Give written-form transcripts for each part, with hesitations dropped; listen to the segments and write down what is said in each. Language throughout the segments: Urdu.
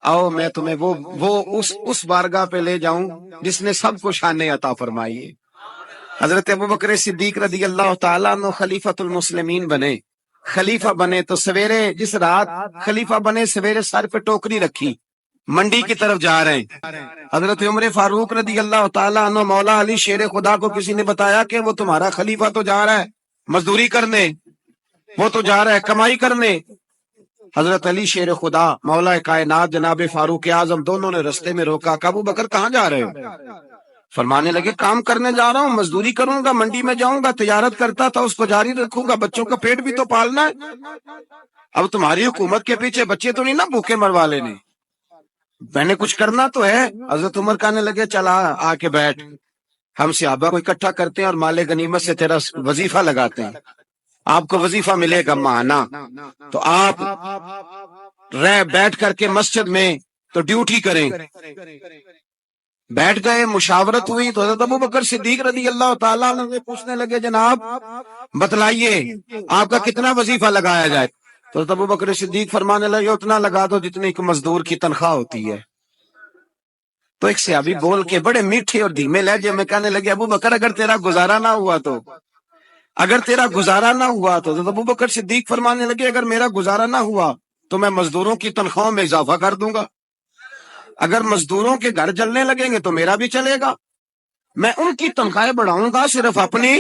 آؤ میں تمہیں اس بارگاہ پہ لے جاؤں جس نے سب کو شان عطا فرمائی ہے۔ حضرت ابوبکر صدیق رضی اللہ تعالیٰ عنہ خلیفۃ المسلمین بنے، خلیفہ بنے تو سویرے جس رات خلیفہ بنے سویرے سر پہ ٹوکری رکھی، منڈی کی طرف جا رہے ہیں۔ حضرت عمر فاروق رضی اللہ تعالیٰ عنہ مولا علی شیر خدا کو کسی نے بتایا کہ وہ تمہارا خلیفہ تو جا رہا ہے مزدوری کرنے، وہ تو جا رہا ہے کمائی کرنے۔ حضرت علی شیر خدا مولا کائنات جناب فاروق اعظم دونوں نے رستے میں روکا کہ ابوبکر کہاں جا رہے ہو؟ فرمانے لگے کام کرنے جا رہا ہوں، مزدوری کروں گا، منڈی میں جاؤں گا، تجارت کرتا تھا اس کو جاری رکھوں گا، بچوں کا پیٹ بھی تو پالنا ہے۔ اب تمہاری حکومت کے پیچھے بچے تو نہیں نا بھوکے مروا لینے، میں نے کچھ کرنا تو ہے۔ حضرت عمر کہنے لگے چلا آ کے بیٹھ، ہم صحابہ کو اکٹھا کرتے ہیں اور مال غنیمت سے تیرا وظیفہ لگاتے ہیں، آپ کو وظیفہ ملے گا ماہانہ، تو آپ بیٹھ کر کے مسجد میں تو ڈیوٹی کریں۔ بیٹھ گئے، مشاورت ہوئی تو حضرت ابوبکر صدیق رضی اللہ تعالیٰ عنہ سے پوچھنے لگے جناب بتلائیے آپ کا کتنا وظیفہ لگایا جائے؟ تو حضرت ابوبکر صدیق فرمانے لگے اتنا لگا دو جتنی ایک مزدور کی تنخواہ ہوتی ہے۔ تو ایک صحابی بول کے بڑے میٹھے اور دھیمے لہجے میں کہنے لگے ابوبکر اگر تیرا گزارا نہ ہوا تو، اگر تیرا گزارا نہ ہوا تو۔ حضرت ابوبکر صدیق فرمانے لگے اگر میرا گزارا نہ ہوا تو میں مزدوروں کی تنخواہوں میں اضافہ کر دوں گا، اگر مزدوروں کے گھر جلنے لگیں گے تو میرا بھی چلے گا، میں ان کی تنخواہیں بڑھاؤں گا صرف اپنی۔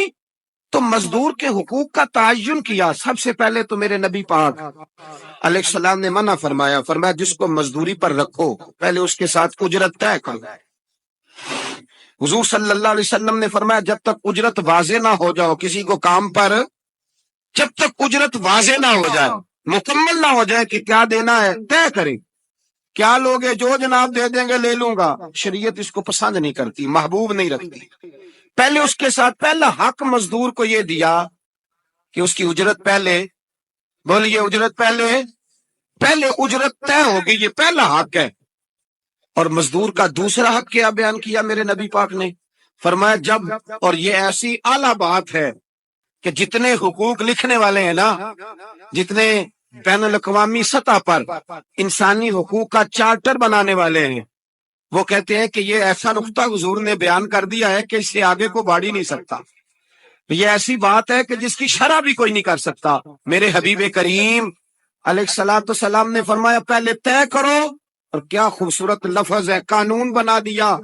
تو مزدور کے حقوق کا تعین کیا، سب سے پہلے تو میرے نبی پاک علیہ السلام نے منع فرمایا، فرمایا جس کو مزدوری پر رکھو پہلے اس کے ساتھ اجرت طے کرو۔ حضور صلی اللہ علیہ وسلم نے فرمایا جب تک اجرت واضح نہ ہو جاؤ کسی کو کام پر، جب تک اجرت واضح نہ ہو جائے، مکمل نہ ہو جائے کہ کیا دینا ہے، طے کریں۔ کیا لوگ جو جناب دے دیں گے لے لوں گا، شریعت اس کو پسند نہیں کرتی، محبوب نہیں رکھتی۔ پہلے اس کے ساتھ پہلا حق مزدور کو یہ دیا کہ اس کی اجرت پہلے، بولیے اجرت پہلے اجرت طے ہوگی، یہ پہلا حق ہے۔ اور مزدور کا دوسرا حق کیا بیان کیا میرے نبی پاک نے؟ فرمایا جب، اور یہ ایسی اعلیٰ بات ہے کہ جتنے حقوق لکھنے والے ہیں نا، جتنے بین الاقوامی سطح پر انسانی حقوق کا چارٹر بنانے والے ہیں، وہ کہتے ہیں کہ یہ ایسا نقطہ حضور نے بیان کر دیا ہے کہ اس سے آگے کو بڑھ ہی نہیں سکتا، یہ ایسی بات ہے کہ جس کی شرح بھی کوئی نہیں کر سکتا۔ میرے حبیب کریم علیہ الصلوۃ والسلام نے فرمایا پہلے طے کرو، اور کیا خوبصورت لفظ ہے، قانون بنا دیا۔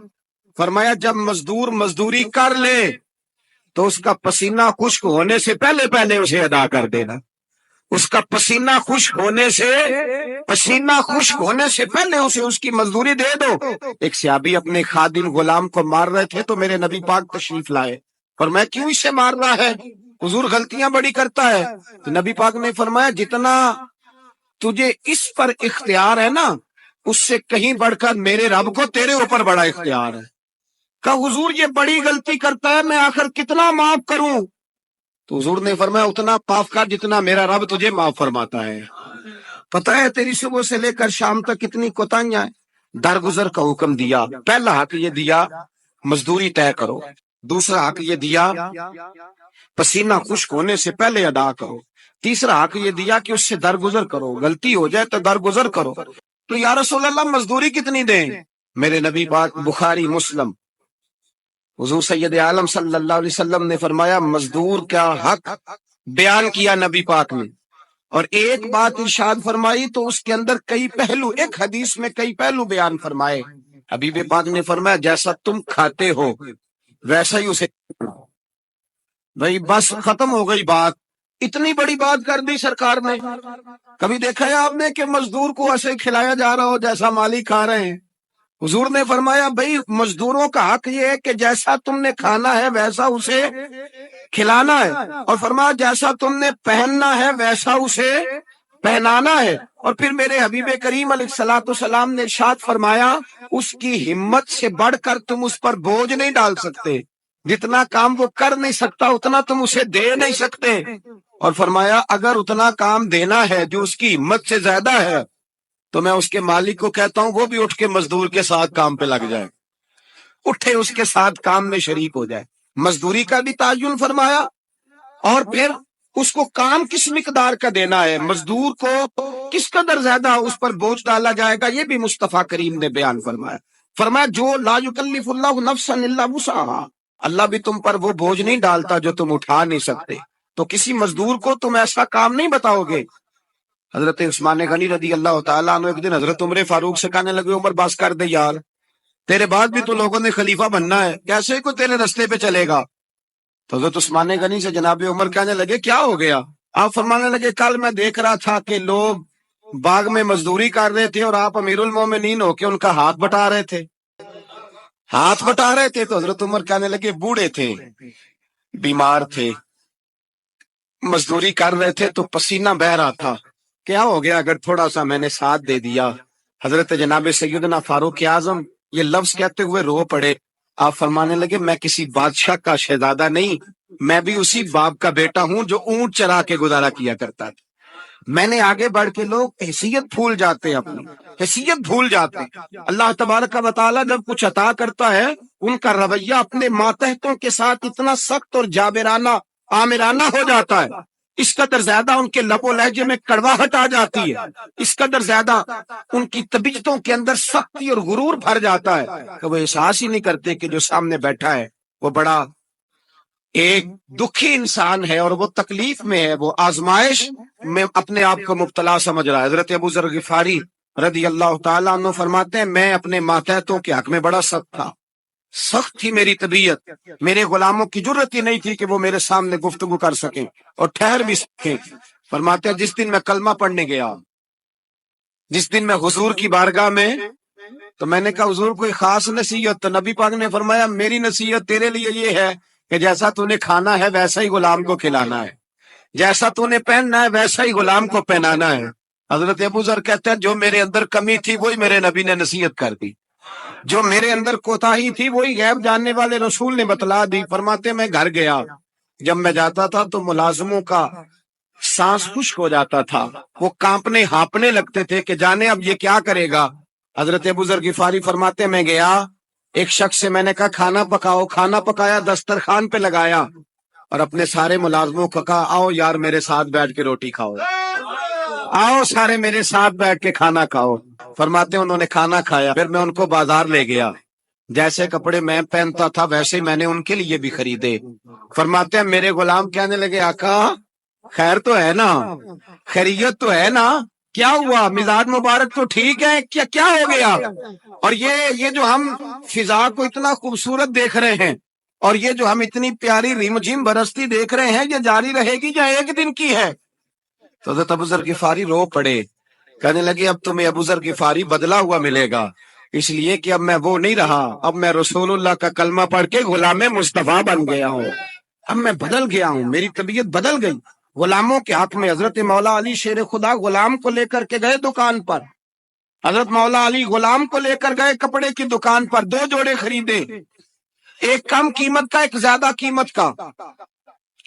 فرمایا جب مزدور مزدوری کر لے تو اس کا پسینہ خشک ہونے سے پہلے اسے ادا کر دینا، اس کا پسینہ خشک ہونے سے پہلے اسے اس کی مزدوری دے دو۔ ایک صحابی اپنے خادم غلام کو مار رہے تھے تو میرے نبی پاک تشریف لائے، اور میں کیوں اسے مار رہا ہے، حضور غلطیاں بڑی کرتا ہے۔ تو نبی پاک نے فرمایا جتنا تجھے اس پر اختیار ہے نا اس سے کہیں بڑھ کر میرے رب کو تیرے اوپر بڑا اختیار ہے۔ کہ حضور یہ بڑی غلطی کرتا ہے، میں آخر کتنا معاف کروں؟ تو حضور نے فرمایا اتنا معاف کر جتنا میرا رب تجھے معاف فرماتا ہے۔ پتہ ہے تیری صبح سے لے کر شام تک کتنی کوتاہیاں ہیں، درگزر کا حکم دیا۔ پہلا حق یہ دیا مزدوری طے کرو، دوسرا حق یہ دیا پسینہ خشک ہونے سے پہلے ادا کرو، تیسرا حق یہ دیا کہ اس سے درگزر کرو، غلطی ہو جائے تو درگزر کرو۔ تو یا رسول اللہ مزدوری کتنی دیں؟ میرے نبی پاک بخاری مسلم حضور سید عالم صلی اللہ علیہ وسلم نے فرمایا مزدور کا حق بیان کیا نبی پاک نے، اور ایک بات ارشاد فرمائی تو اس کے اندر کئی پہلو، ایک حدیث میں کئی پہلو بیان فرمائے۔ حبیب پاک نے فرمایا جیسا تم کھاتے ہو ویسا ہی اسے، بھائی بس ختم ہو گئی بات۔ اتنی بڑی بات کر دی سرکار نے۔ کبھی دیکھا ہے آپ نے کہ مزدور کو ایسے کھلایا جا رہا ہو جیسا مالک کھا رہے ہیں؟ حضور نے فرمایا بھئی مزدوروں کا حق یہ ہے کہ جیسا تم نے کھانا ہے ویسا اسے کھلانا ہے، اور فرمایا جیسا تم نے پہننا ہے ویسا اسے پہنانا ہے۔ اور پھر میرے حبیب کریم علیہ الصلوۃ والسلام نے ارشاد فرمایا اس کی ہمت سے بڑھ کر تم اس پر بوجھ نہیں ڈال سکتے، جتنا کام وہ کر نہیں سکتا اتنا تم اسے دے نہیں سکتے۔ اور فرمایا اگر اتنا کام دینا ہے جو اس کی ہمت سے زیادہ ہے تو میں اس کے مالک کو کہتا ہوں وہ بھی اٹھ کے مزدور کے ساتھ کام پہ لگ جائے، اٹھے اس کے ساتھ کام میں شریک ہو جائے۔ مزدوری کا بھی تعین فرمایا، اور پھر اس کو کام کس مقدار کا دینا ہے، مزدور کو کس قدر زیادہ اس پر بوجھ ڈالا جائے گا، یہ بھی مصطفیٰ کریم نے بیان فرمایا۔ فرمایا جو لا یکلف اللہ نفسا الا وسعها، اللہ بھی تم پر وہ بوجھ نہیں ڈالتا جو تم اٹھا نہیں سکتے، تو کسی مزدور کو تم ایسا کام نہیں بتاؤ گے۔ حضرت عثمان غنی رضی اللہ تعالیٰ عنہ ایک دن حضرت عمر فاروق سے کہنے لگے عمر بس کر دے یار، تیرے بعد بھی تو لوگوں نے خلیفہ بننا ہے، کیسے کوئی تیرے رستے پہ چلے گا؟ تو حضرت عثمان غنی سے جناب عمر کہنے لگے کیا ہو گیا؟ آپ فرمانے لگے کل میں دیکھ رہا تھا کہ لوگ باغ میں مزدوری کر رہے تھے اور آپ امیر المومنین ہو کے ان کا ہاتھ بٹا رہے تھے، ہاتھ بٹا رہے تھے۔ تو حضرت عمر کہنے لگے بوڑھے تھے، بیمار تھے، مزدوری کر رہے تھے تو پسینہ بہ رہا تھا، کیا ہو گیا اگر تھوڑا سا میں نے ساتھ دے دیا؟ حضرت جناب سیدنا فاروق اعظم یہ لفظ کہتے ہوئے رو پڑے۔ آپ فرمانے لگے میں کسی بادشاہ کا شہزادہ نہیں، میں بھی اسی باپ کا بیٹا ہوں جو اونٹ چرا کے گزارا کیا کرتا تھا۔ میں نے آگے بڑھ کے لوگ حیثیت بھول جاتے ہیں، اپنی حیثیت بھول جاتے ہیں۔ اللہ تبارک و تعالیٰ جب کچھ عطا کرتا ہے ان کا رویہ اپنے ماتحتوں کے ساتھ اتنا سخت اور جابرانہ آمرانہ ہو جاتا ہے، اس قدر زیادہ ان کے لب و لہجے میں کڑواہٹ آ جاتی ہے، اس قدر زیادہ ان کی طبیعتوں کے اندر سختی اور غرور بھر جاتا ہے کہ وہ احساس ہی نہیں کرتے کہ جو سامنے بیٹھا ہے وہ بڑا ایک دکھی انسان ہے اور وہ تکلیف میں ہے، وہ آزمائش میں اپنے آپ کو مبتلا سمجھ رہا ہے۔ حضرت ابو ذر غفاری رضی اللہ تعالیٰ عنہ فرماتے ہیں میں اپنے ماتحتوں کے حق میں بڑا سخت تھا، سخت تھی میری طبیعت، میرے غلاموں کی جرت ہی نہیں تھی کہ وہ میرے سامنے گفتگو کر سکیں اور ٹھہر بھی سکیں۔ فرماتے ہیں جس دن میں کلمہ پڑھنے گیا، جس دن میں حضور کی بارگاہ میں، تو میں نے کہا حضور کوئی خاص نصیحت؟ تو نبی پاک نے فرمایا میری نصیحت تیرے لیے یہ ہے کہ جیسا تو نے کھانا ہے ویسا ہی غلام کو کھلانا ہے، جیسا تو نے پہننا ہے ویسا ہی غلام کو پہنانا ہے۔ حضرت ابو ذر کہتے ہیں جو میرے اندر کمی تھی وہی میرے نبی نے نصیحت کر دی، جو میرے اندر کوتاہی تھی وہی غیب جاننے والے رسول نے بتلا دی۔ فرماتے میں گھر گیا، جب میں جاتا تھا تو ملازموں کا سانس خشک ہو جاتا تھا، وہ کانپنے ہانپنے لگتے تھے کہ جانے اب یہ کیا کرے گا۔ حضرت ابو ذر غفاری فرماتے میں گیا، ایک شخص سے میں نے کہا کھانا پکاؤ، کھانا پکایا، دسترخوان پہ لگایا اور اپنے سارے ملازموں کو کہا آؤ یار میرے ساتھ بیٹھ کے روٹی کھاؤ، آؤ سارے میرے ساتھ بیٹھ کے کھانا کھاؤ۔ فرماتے ہیں انہوں نے کھانا کھایا، پھر میں ان کو بازار لے گیا، جیسے کپڑے میں پہنتا تھا ویسے ہی میں نے ان کے لیے بھی خریدے۔ فرماتے ہیں میرے غلام کہنے لگے آقا خیر تو ہے نا، خیریت تو ہے نا، کیا ہوا؟ مزاج مبارک تو ٹھیک ہے، کیا ہو گیا؟ اور یہ جو ہم فضا کو اتنا خوبصورت دیکھ رہے ہیں اور یہ جو ہم اتنی پیاری ریم جھیم برستی دیکھ رہے ہیں، یہ جاری رہے گی یا ایک دن کی ہے؟ تو حضرت ابو ذر غفاری رو پڑے، کہنے لگے اب تمہیں ابو ذر غفاری بدلا ہوا ملے گا، اس لیے کہ اب میں وہ نہیں رہا، اب میں رسول اللہ کا کلمہ پڑھ کے غلام مصطفیٰ بن گیا ہوں، اب میں بدل گیا ہوں، میری طبیعت بدل گئی۔ غلاموں کے حق میں حضرت مولا علی شیر خدا غلام کو لے کر کے گئے دکان پر، حضرت مولا علی غلام کو لے کر گئے کپڑے کی دکان پر، 2 جوڑے خریدے، ایک کم قیمت کا ایک زیادہ قیمت کا،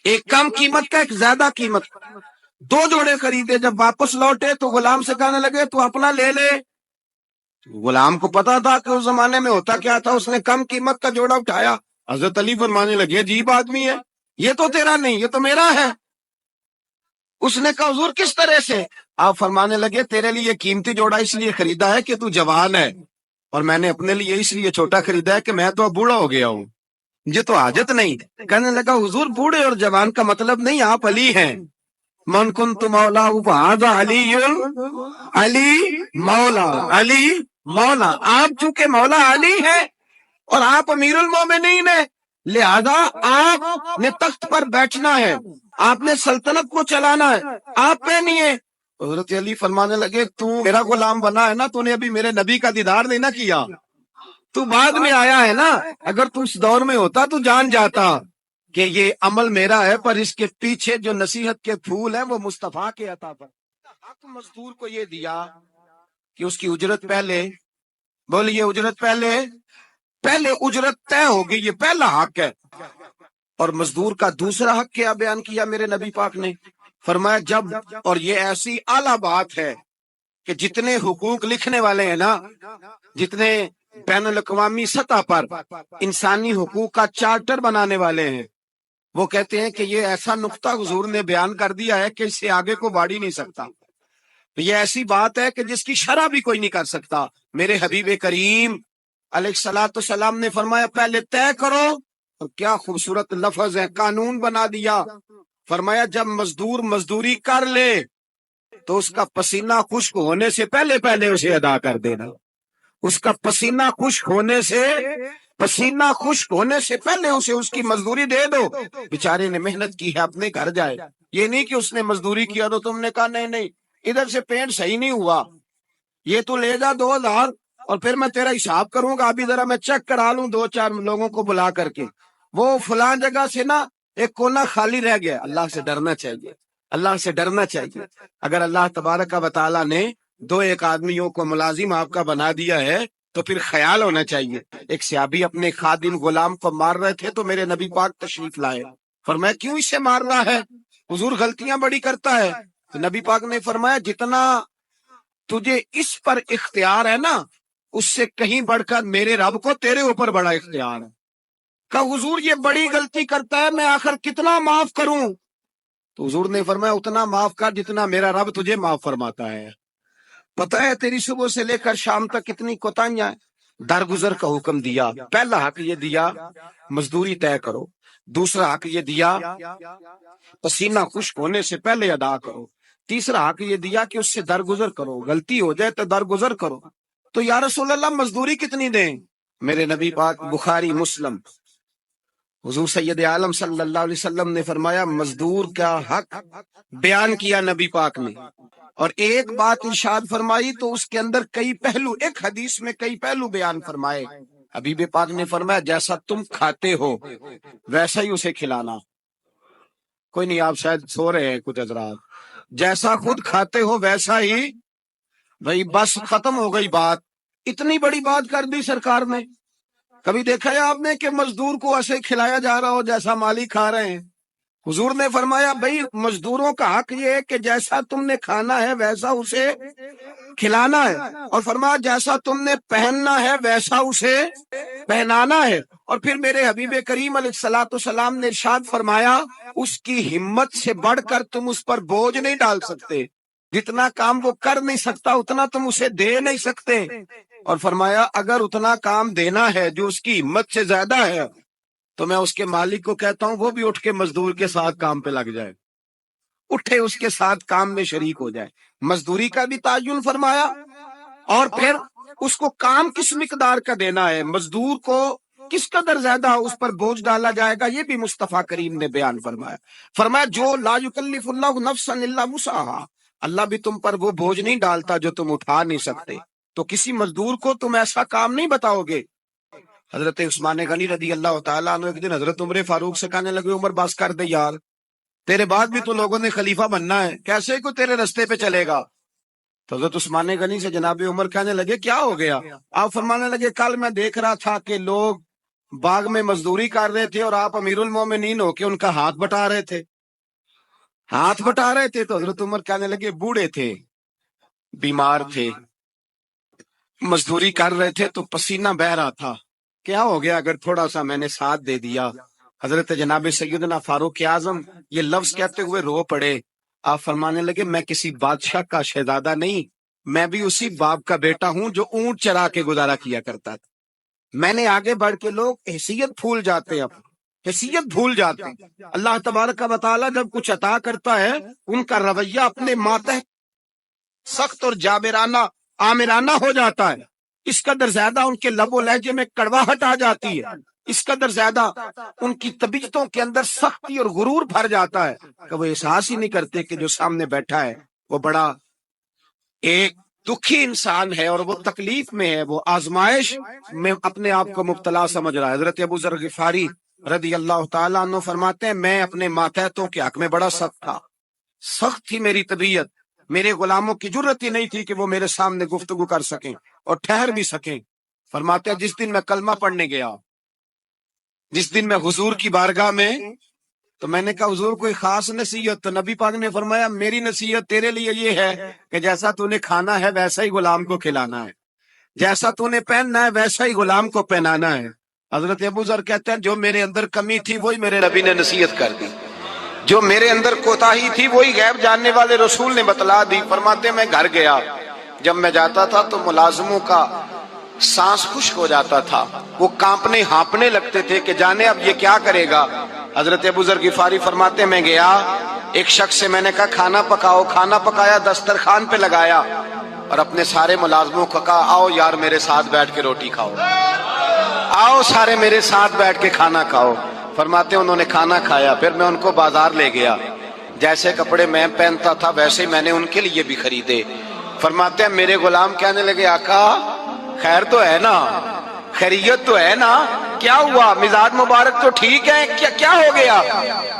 ایک کم قیمت کا ایک زیادہ قیمت کا، 2 جوڑے خریدے۔ جب واپس لوٹے تو غلام سے کہنے لگے تو اپنا لے لے۔ غلام کو پتا تھا کہ اس زمانے میں ہوتا کیا تھا، اس نے کم قیمت کا جوڑا اٹھایا۔ حضرت علی فرمانے لگے عجیب آدمی ہے، یہ تو تیرا نہیں، یہ تو میرا ہے۔ اس نے کہا حضور کس طرح سے؟ آپ فرمانے لگے تیرے لیے قیمتی جوڑا اس لیے خریدا ہے کہ تو جوان ہے، اور میں نے اپنے لیے اس لیے چھوٹا خریدا ہے کہ میں تو اب بوڑھا ہو گیا ہوں، مجھے تو حاجت نہیں۔ کہنے لگا حضور بوڑھے اور جوان کا مطلب نہیں، آپ علی ہیں، من کنت مولا فہذا علی، علی مولا، علی مولا، آپ چونکہ مولا علی ہیں اور آپ امیر المومنین ہیں، لہذا آپ نے تخت پر بیٹھنا ہے، آپ نے سلطنت کو چلانا ہے، آپ پہ نہیں ہے۔ حضرت علی فرمانے لگے تو میرا غلام بنا ہے نا، تو نے ابھی میرے نبی کا دیدار نہیں نہ کیا، تو بعد میں آیا ہے نا، اگر تو اس دور میں ہوتا تو جان جاتا کہ یہ عمل میرا ہے، پر اس کے پیچھے جو نصیحت کے پھول ہیں وہ مصطفیٰ کے عطا پر۔ حق مزدور کو یہ دیا کہ اس کی اجرت پہلے، بولیے اجرت پہلے اجرت طے ہوگی، یہ پہلا حق ہے۔ اور مزدور کا دوسرا حق کیا بیان کیا میرے نبی پاک نے؟ فرمایا جب، اور یہ ایسی اعلیٰ بات ہے کہ جتنے حقوق لکھنے والے ہیں نا، جتنے بین الاقوامی سطح پر انسانی حقوق کا چارٹر بنانے والے ہیں، وہ کہتے ہیں کہ یہ ایسا نقطہ حضور نے بیان کر دیا ہے کہ اس سے آگے کو بڑھ ہی نہیں سکتا، یہ ایسی بات ہے کہ جس کی شرح بھی کوئی نہیں کر سکتا۔ میرے حبیب کریم علیہ الصلوۃ والسلام نے فرمایا پہلے طے کرو، اور کیا خوبصورت لفظ ہے، قانون بنا دیا۔ فرمایا جب مزدور مزدوری کر لے تو اس کا پسینہ خشک ہونے سے پہلے پہلے اسے ادا کر دینا، اس کا پسینہ خشک ہونے سے پہلے اسے اس کی مزدوری دے دو۔ بیچارے نے محنت کی ہے، اپنے گھر جائے، یہ نہیں کہ اس نے مزدوری کیا تو تم نے کہا نہیں نہیں ادھر سے پینٹ صحیح نہیں ہوا، یہ تو لے جا 2000 اور پھر میں تیرا حساب کروں گا، ابھی ذرا میں چیک کرا لوں 2-4 لوگوں کو بلا کر کے، وہ فلاں جگہ سے نا ایک کونا خالی رہ گیا۔ اللہ سے ڈرنا چاہیے، اللہ سے ڈرنا چاہیے۔ اگر اللہ تبارک و تعالیٰ نے 2-1 آدمیوں کو ملازم آپ کا بنا دیا ہے تو پھر خیال ہونا چاہیے۔ ایک صحابی اپنے خادم غلام کو مار رہے تھے تو میرے نبی پاک تشریف لائے، فرمایا کیوں اسے مار رہا ہے؟ حضور غلطیاں بڑی کرتا ہے۔ تو نبی پاک نے فرمایا جتنا تجھے اس پر اختیار ہے نا، اس سے کہیں بڑھ کر میرے رب کو تیرے اوپر بڑا اختیار ہے۔ کہ حضور یہ بڑی غلطی کرتا ہے، میں آخر کتنا معاف کروں؟ تو حضور نے فرمایا اتنا معاف کر جتنا میرا رب تجھے معاف فرماتا ہے۔ پتہ ہے تیری صبح سے لے کر شام تک کتنی کوتاہیاں ہیں۔ درگزر کا حکم دیا، پہلا حق یہ دیا مزدوری طے کرو، دوسرا حق یہ دیا پسینہ خشک ہونے سے پہلے ادا کرو، تیسرا حق یہ دیا کہ اس سے درگزر کرو، غلطی ہو جائے تو درگزر کرو۔ تو یا رسول اللہ مزدوری کتنی دیں؟ میرے نبی پاک بخاری مسلم حضور سید عالم صلی اللہ علیہ وسلم نے فرمایا مزدور کا حق بیان کیا نبی پاک نے، اور ایک بات ارشاد فرمائی تو اس کے اندر کئی پہلو، ایک حدیث میں کئی پہلو بیان فرمائے۔ حبیب پاک نے فرمایا جیسا تم کھاتے ہو ویسا ہی اسے کھلانا۔ کوئی نہیں، آپ شاید سو رہے ہیں کچھ حضرات، جیسا خود کھاتے ہو ویسا ہی، بھائی بس ختم ہو گئی بات۔ اتنی بڑی بات کر دی سرکار نے۔ کبھی دیکھا ہے آپ نے کہ مزدور کو ایسے کھلایا جا رہا ہو جیسا مالی کھا رہے ہیں؟ حضور نے فرمایا بھائی مزدوروں کا حق یہ ہے کہ جیسا تم نے کھانا ہے ویسا اسے کھلانا ہے، اور فرمایا جیسا تم نے پہننا ہے ویسا اسے پہنانا ہے۔ اور پھر میرے حبیب کریم علیہ الصلوۃ والسلام نے ارشاد فرمایا اس کی ہمت سے بڑھ کر تم اس پر بوجھ نہیں ڈال سکتے، جتنا کام وہ کر نہیں سکتا اتنا تم اسے دے نہیں سکتے۔ اور فرمایا اگر اتنا کام دینا ہے جو اس کی ہمت سے زیادہ ہے تو میں اس کے مالک کو کہتا ہوں وہ بھی اٹھ کے مزدور کے ساتھ کام پہ لگ جائے، اٹھے اس کے ساتھ کام میں شریک ہو جائے۔ مزدوری کا بھی تعین فرمایا، اور پھر اس کو کام کس مقدار کا دینا ہے، مزدور کو کس قدر زیادہ اس پر بوجھ ڈالا جائے گا، یہ بھی مصطفیٰ کریم نے بیان فرمایا۔ فرمایا جو لا یکلف اللہ نفسا الا وسعها، اللہ بھی تم پر وہ بوجھ نہیں ڈالتا جو تم اٹھا نہیں سکتے، تو کسی مزدور کو تم ایسا کام نہیں بتاؤ گے۔ حضرت عثمان غنی رضی اللہ تعالیٰ عنہ ایک دن حضرت عمر فاروق سے کہنے لگے عمر بس کر دے یار، تیرے بعد بھی تو لوگوں نے خلیفہ بننا ہے، کیسے کوئی تیرے رستے پہ چلے گا؟ تو حضرت عثمان غنی سے جناب عمر کہنے لگے کیا ہو گیا؟ آپ فرمانے لگے کل میں دیکھ رہا تھا کہ لوگ باغ میں مزدوری کر رہے تھے اور آپ امیر المومنین ہو کے ان کا ہاتھ بٹا رہے تھے، تو حضرت عمر کہنے لگے بوڑھے تھے، بیمار تھے، مزدوری کر رہے تھے تو پسینہ بہ رہا تھا، کیا ہو گیا اگر تھوڑا سا میں نے ساتھ دے دیا؟ حضرت جناب سیدنا فاروق اعظم یہ لفظ کہتے ہوئے رو پڑے۔ آپ فرمانے لگے میں کسی بادشاہ کا شہزادہ نہیں، میں بھی اسی باپ کا بیٹا ہوں جو اونٹ چرا کے گزارا کیا کرتا تھا۔ میں نے آگے بڑھ کے لوگ حیثیت بھول جاتے ہیں، حیثیت بھول جاتے ہیں۔ اللہ تبارک و تعالیٰ جب کچھ عطا کرتا ہے ان کا رویہ اپنے ماتحت سخت اور جابرانہ آمرانہ ہو جاتا ہے، اس قدر زیادہ ان کے لب و لہجے میں کڑواہٹ آ جاتی ہے، اس قدر زیادہ ان کی طبیعتوں کے اندر سختی اور غرور بھر جاتا ہے کہ وہ احساس ہی نہیں کرتے کہ جو سامنے بیٹھا ہے وہ بڑا ایک دکھی انسان ہے اور وہ تکلیف میں ہے، وہ آزمائش میں اپنے آپ کو مبتلا سمجھ رہا ہے۔ حضرت ابو ذر غفاری رضی اللہ تعالیٰ عنہ فرماتے ہیں میں اپنے ماتحتوں کے حق میں بڑا سخت تھا، سخت تھی میری طبیعت، میرے غلاموں کی جرت ہی نہیں تھی کہ وہ میرے سامنے گفتگو کر سکیں اور ٹھہر بھی سکیں۔ فرماتے ہیں جس دن میں کلمہ پڑھنے گیا، جس دن میں حضور کی بارگاہ میں، تو میں نے کہا حضور کوئی خاص نصیحت؟ تو نبی پاک نے فرمایا میری نصیحت تیرے لیے یہ ہے کہ جیسا تو نے کھانا ہے ویسا ہی غلام کو کھلانا ہے، جیسا تو نے پہننا ہے ویسا ہی غلام کو پہنانا ہے، حضرت ابو ذر کہتے ہیں جو میرے اندر کمی تھی وہی میرے نبی نے نصیحت کر دی، جو میرے اندر کوتاہی تھی وہی غیب جاننے والے رسول نے بتلا دی۔ فرماتے ہیں میں گھر گیا، جب میں جاتا تھا تو ملازموں کا سانس خشک ہو جاتا تھا، وہ کانپنے ہانپنے لگتے تھے کہ جانے اب یہ کیا کرے گا۔ حضرت ابو ذر غفاری فرماتے ہیں میں گیا، ایک شخص سے میں نے کہا کھانا پکاؤ، کھانا پکایا، دسترخوان پہ لگایا اور اپنے سارے ملازموں کو کہا آؤ یار میرے ساتھ بیٹھ کے روٹی کھاؤ، آؤ سارے میرے ساتھ بیٹھ کے کھانا کھاؤ۔ فرماتے ہیں انہوں نے کھانا کھایا، پھر میں ان کو بازار لے گیا، جیسے کپڑے میں پہنتا تھا ویسے میں نے ان کے لیے بھی خریدے۔ فرماتے ہیں میرے غلام کہنے لگے آقا خیر تو ہے نا، خیریت تو ہے نا، کیا ہوا، مزاج مبارک تو ٹھیک ہے، کیا ہو گیا؟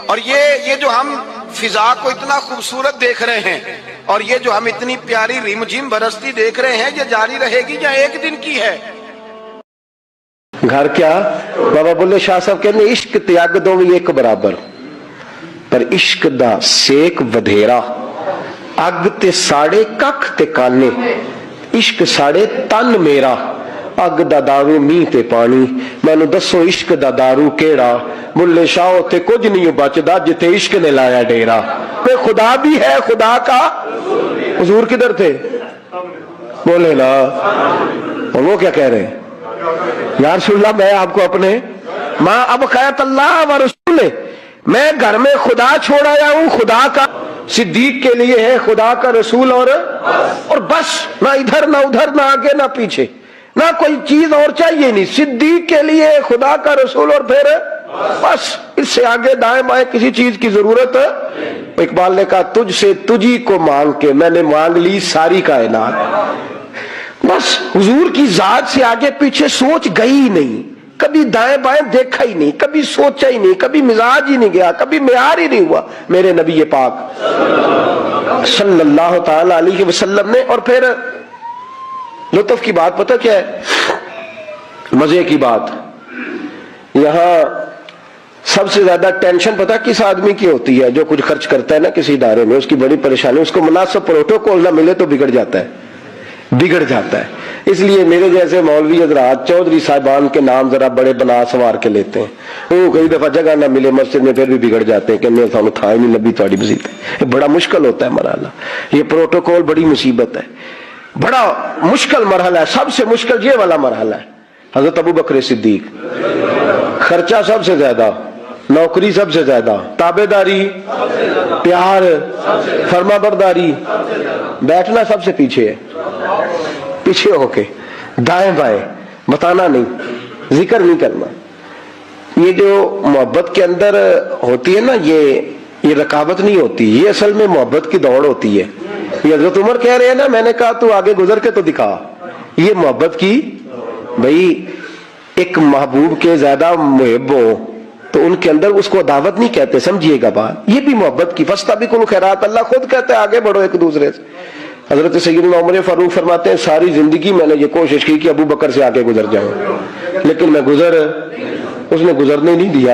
اور یہ جو ہم فضا کو اتنا خوبصورت دیکھ رہے ہیں اور یہ جو ہم اتنی پیاری ریم جھم برستی دیکھ رہے ہیں، یہ جاری رہے گی یا ایک دن کی ہے؟ گھر کیا بابا بلے شاہ صاحب کہنے عشق تیاگ دو ایک برابر، پر عشق دا سیک ودھیرا، اگ تے ساڑے ککھ تے کانے، عشق ساڑے تن میرا، اگ دا دارو می تے پانی، مینوں دسو عشق دا دارو کیڑا، بلے شاہ تے کچھ نہیں بچدا جتے عشق نے لایا ڈیرا۔ کوئی خدا بھی ہے، خدا کا حضور کدھر تھے؟ بولے نا، اور وہ کیا کہہ رہے ہیں؟ یا رسول اللہ میں آپ کو اپنے ماں اب خیرت اللہ و رسول، میں گھر میں خدا چھوڑ آیا ہوں، خدا کا صدیق کے لیے ہے خدا کا رسول اور بس، نہ ادھر نہ ادھر، نہ آگے نہ پیچھے، نہ کوئی چیز اور چاہیے نہیں، صدیق کے لیے خدا کا رسول اور پھر بس، اس سے آگے دائیں بائیں کسی چیز کی ضرورت ہے۔ اقبال نے کہا تجھ سے تجھی کو مانگ کے میں نے مانگ لی ساری کائنات، بس حضور کی ذات سے آگے پیچھے سوچ گئی نہیں، کبھی دائیں بائیں دیکھا ہی نہیں، کبھی سوچا ہی نہیں، کبھی مزاج ہی نہیں گیا، کبھی معیار ہی نہیں ہوا میرے نبی پاک صلی اللہ تعالی علیہ وسلم نے۔ اور پھر لطف کی بات پتہ کیا ہے، مزے کی بات، یہاں سب سے زیادہ ٹینشن پتہ کس آدمی کی ہوتی ہے؟ جو کچھ خرچ کرتا ہے نا کسی ادارے میں، اس کی بڑی پریشانی، اس کو مناسب پروٹوکول نہ ملے تو بگڑ جاتا ہے۔ اس لیے میرے جیسے مولوی حضرات چودھری صاحبان کے نام ذرا بڑے بنا سنوار کے لیتے ہیں، وہ کئی دفعہ جگہ نہ ملے مسجد میں پھر بھی بگڑ جاتے ہیں کہ میں سانو تھا ہی نہیں لبھی تھوڑی مسجد۔ بڑا مشکل ہوتا ہے مرحلہ، یہ پروٹوکول بڑی مصیبت ہے، بڑا مشکل مرحلہ ہے، سب سے مشکل یہ والا مرحلہ ہے۔ حضرت ابو بکر صدیق، خرچہ سب سے زیادہ، نوکری سب سے زیادہ، تابعداری، پیار، فرما برداری، بیٹھنا سب سے پیچھے ہے، پیچھے ہو کے دائیں بائیں بتانا نہیں، ذکر نہیں کرنا۔ یہ جو محبت کے اندر ہوتی ہے نا، یہ رکاوٹ نہیں ہوتی، یہ اصل میں محبت کی دوڑ ہوتی ہے۔ یہ حضرت عمر کہہ رہے ہیں نا، میں نے کہا تو آگے گزر کے تو دکھا، یہ محبت کی، بھائی ایک محبوب کے زیادہ محب ہو تو ان کے اندر اس کو دعوت نہیں کہتے، سمجھیے گا بات، یہ بھی محبت کی فاستبقوا الخیرات، اللہ خود کہتا ہے آگے بڑھو ایک دوسرے سے۔ حضرت سیدنا عمر فاروق فرماتے ہیں ساری زندگی میں نے یہ کوشش کی کہ ابو بکر سے آگے گزر جاؤں، لیکن میں اس نے گزرنے نہیں دیا،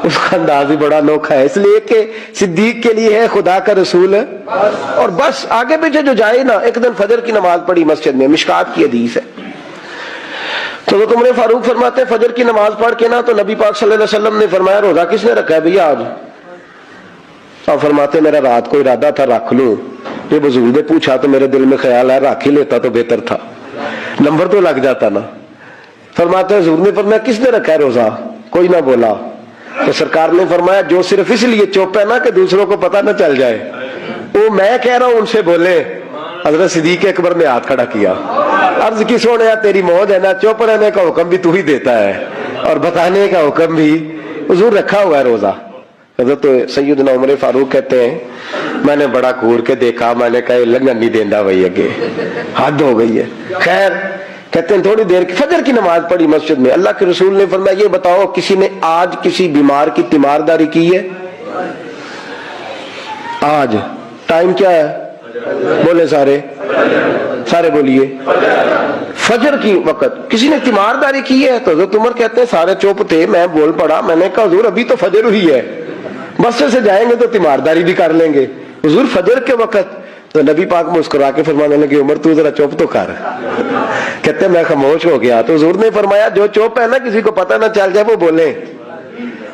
اس کا انداز بھی بڑا انوکھا ہے، اس لیے کہ صدیق کے لیے ہے خدا کا رسول اور بس، آگے پیچھے جو جائے نا۔ ایک دن فجر کی نماز پڑھی مسجد میں، مشکات کی حدیث ہے، تو حضرت عمر فاروق فرماتے ہیں فجر کی نماز پڑھ کے نا تو نبی پاک صلی اللہ علیہ وسلم نے فرمایا روزہ کس نے رکھا ہے بھیا آج؟ اور فرماتے میرا رات کو ارادہ تھا رکھ لوں، یہ بزرگ نے پوچھا تو میرے دل میں خیال ہے رکھ ہی لیتا تو بہتر تھا، نمبر تو لگ جاتا نا۔ فرماتے ہیں حضور نے فرمایا کس نے رکھا ہے روزہ؟ کوئی نہ بولا، تو سرکار نے فرمایا جو صرف اس لیے چپ ہے نا کہ دوسروں کو پتہ نہ چل جائے، وہ میں کہہ رہا ہوں ان سے بولے۔ حضرت صدیق اکبر نے ہاتھ کھڑا کیا، عرض کی سونے تیری موج ہے نا، چپ رہنے کا حکم بھی تو ہی دیتا ہے اور بتانے کا حکم بھی، حضور رکھا ہوا ہے روزہ۔ حضرت سیدنا عمر فاروق کہتے ہیں میں نے بڑا گھور کے دیکھا، میں نے کہا لنگن نہیں دیندہ بھائی، اگے حد ہو گئی ہے۔ خیر کہتے ہیں تھوڑی دیر کی فجر کی نماز پڑھی مسجد میں، اللہ کے رسول نے فرمایا یہ بتاؤ کسی نے آج کسی بیمار کی تیمارداری کی ہے؟ آج ٹائم کیا ہے؟ بولے سارے بولیے، فجر کی وقت کسی نے تیمارداری کی ہے؟ تو حضرت عمر کہتے ہیں سارے چپ تھے، میں بول پڑا، میں نے کہا حضور ابھی تو فجر ہوئی ہے، بس سے جائیں گے تو تیمارداری بھی کر لیں گے۔ حضور فجر کے وقت تو نبی پاک مسکرا کے فرمانے لگے عمر تو ذرا چپ تو کر. کہتے میں خاموش ہو گیا. تو حضور نے فرمایا جو چپ ہے نا کسی کو پتہ نہ چل جائے وہ بولے.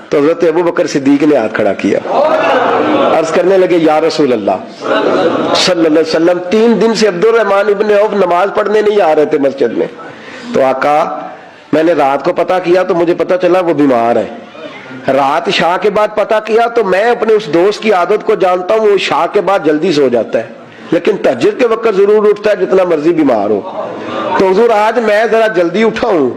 تو حضرت ابو بکر صدیق نے ہاتھ کھڑا کیا, عرض کرنے لگے یا رسول اللہ صلی اللہ علیہ وسلم 3 دن سے عبد الرحمن ابن عوف نماز پڑھنے نہیں آ رہے تھے مسجد میں. تو آقا میں نے رات کو پتہ کیا تو مجھے پتہ چلا وہ بیمار ہے. رات عشاء کے بعد پتہ کیا تو میں اپنے اس دوست کی عادت کو جانتا ہوں, وہ عشاء کے بعد جلدی سو جاتا ہے لیکن تہجد کے وقت ضرور اٹھتا ہے جتنا مرضی بیمار ہو. تو حضور آج میں ذرا جلدی اٹھا ہوں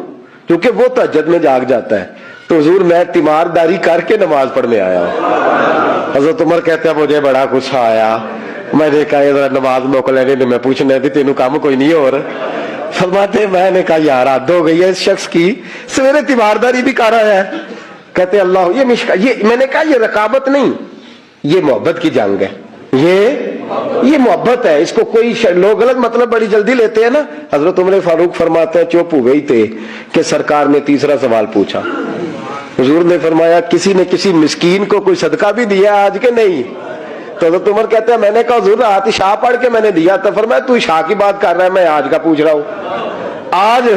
کیونکہ وہ تہجد میں جاگ جاتا ہے. تو حضور میں تیمارداری کر کے نماز پڑھنے آیا ہوں. حضرت عمر کہتے ہیں مجھے بڑا غصہ آیا, میں نے کہا ذرا نماز موقع لینے میں پوچھنا تھی تینوں کام کوئی نہیں اور. فرماتے میں نے کہا یار حد ہو گئی ہے اس شخص کی, سویرے تیمارداری بھی کر رہا ہے. کہتے اللہ یہ میں نے کہا یہ رقابت نہیں, یہ محبت کی جنگ ہے, یہ محبت ہے. اس کو کوئی لوگ غلط مطلب بڑی جلدی لیتے ہیں نا. حضرت عمر فاروق فرماتے ہیں چپ ہوئے ہی تھے کہ سرکار نے تیسرا سوال پوچھا. حضور نے فرمایا کسی نے کسی مسکین کو کوئی صدقہ بھی دیا آج کے نہیں؟ تو حضرت عمر کہتے ہیں میں نے کہا حضور رات عشاء پڑھ کے میں نے دیا تھا. فرمایا تو عشاء کی بات کر رہا ہے, میں آج کا پوچھ رہا ہوں آج.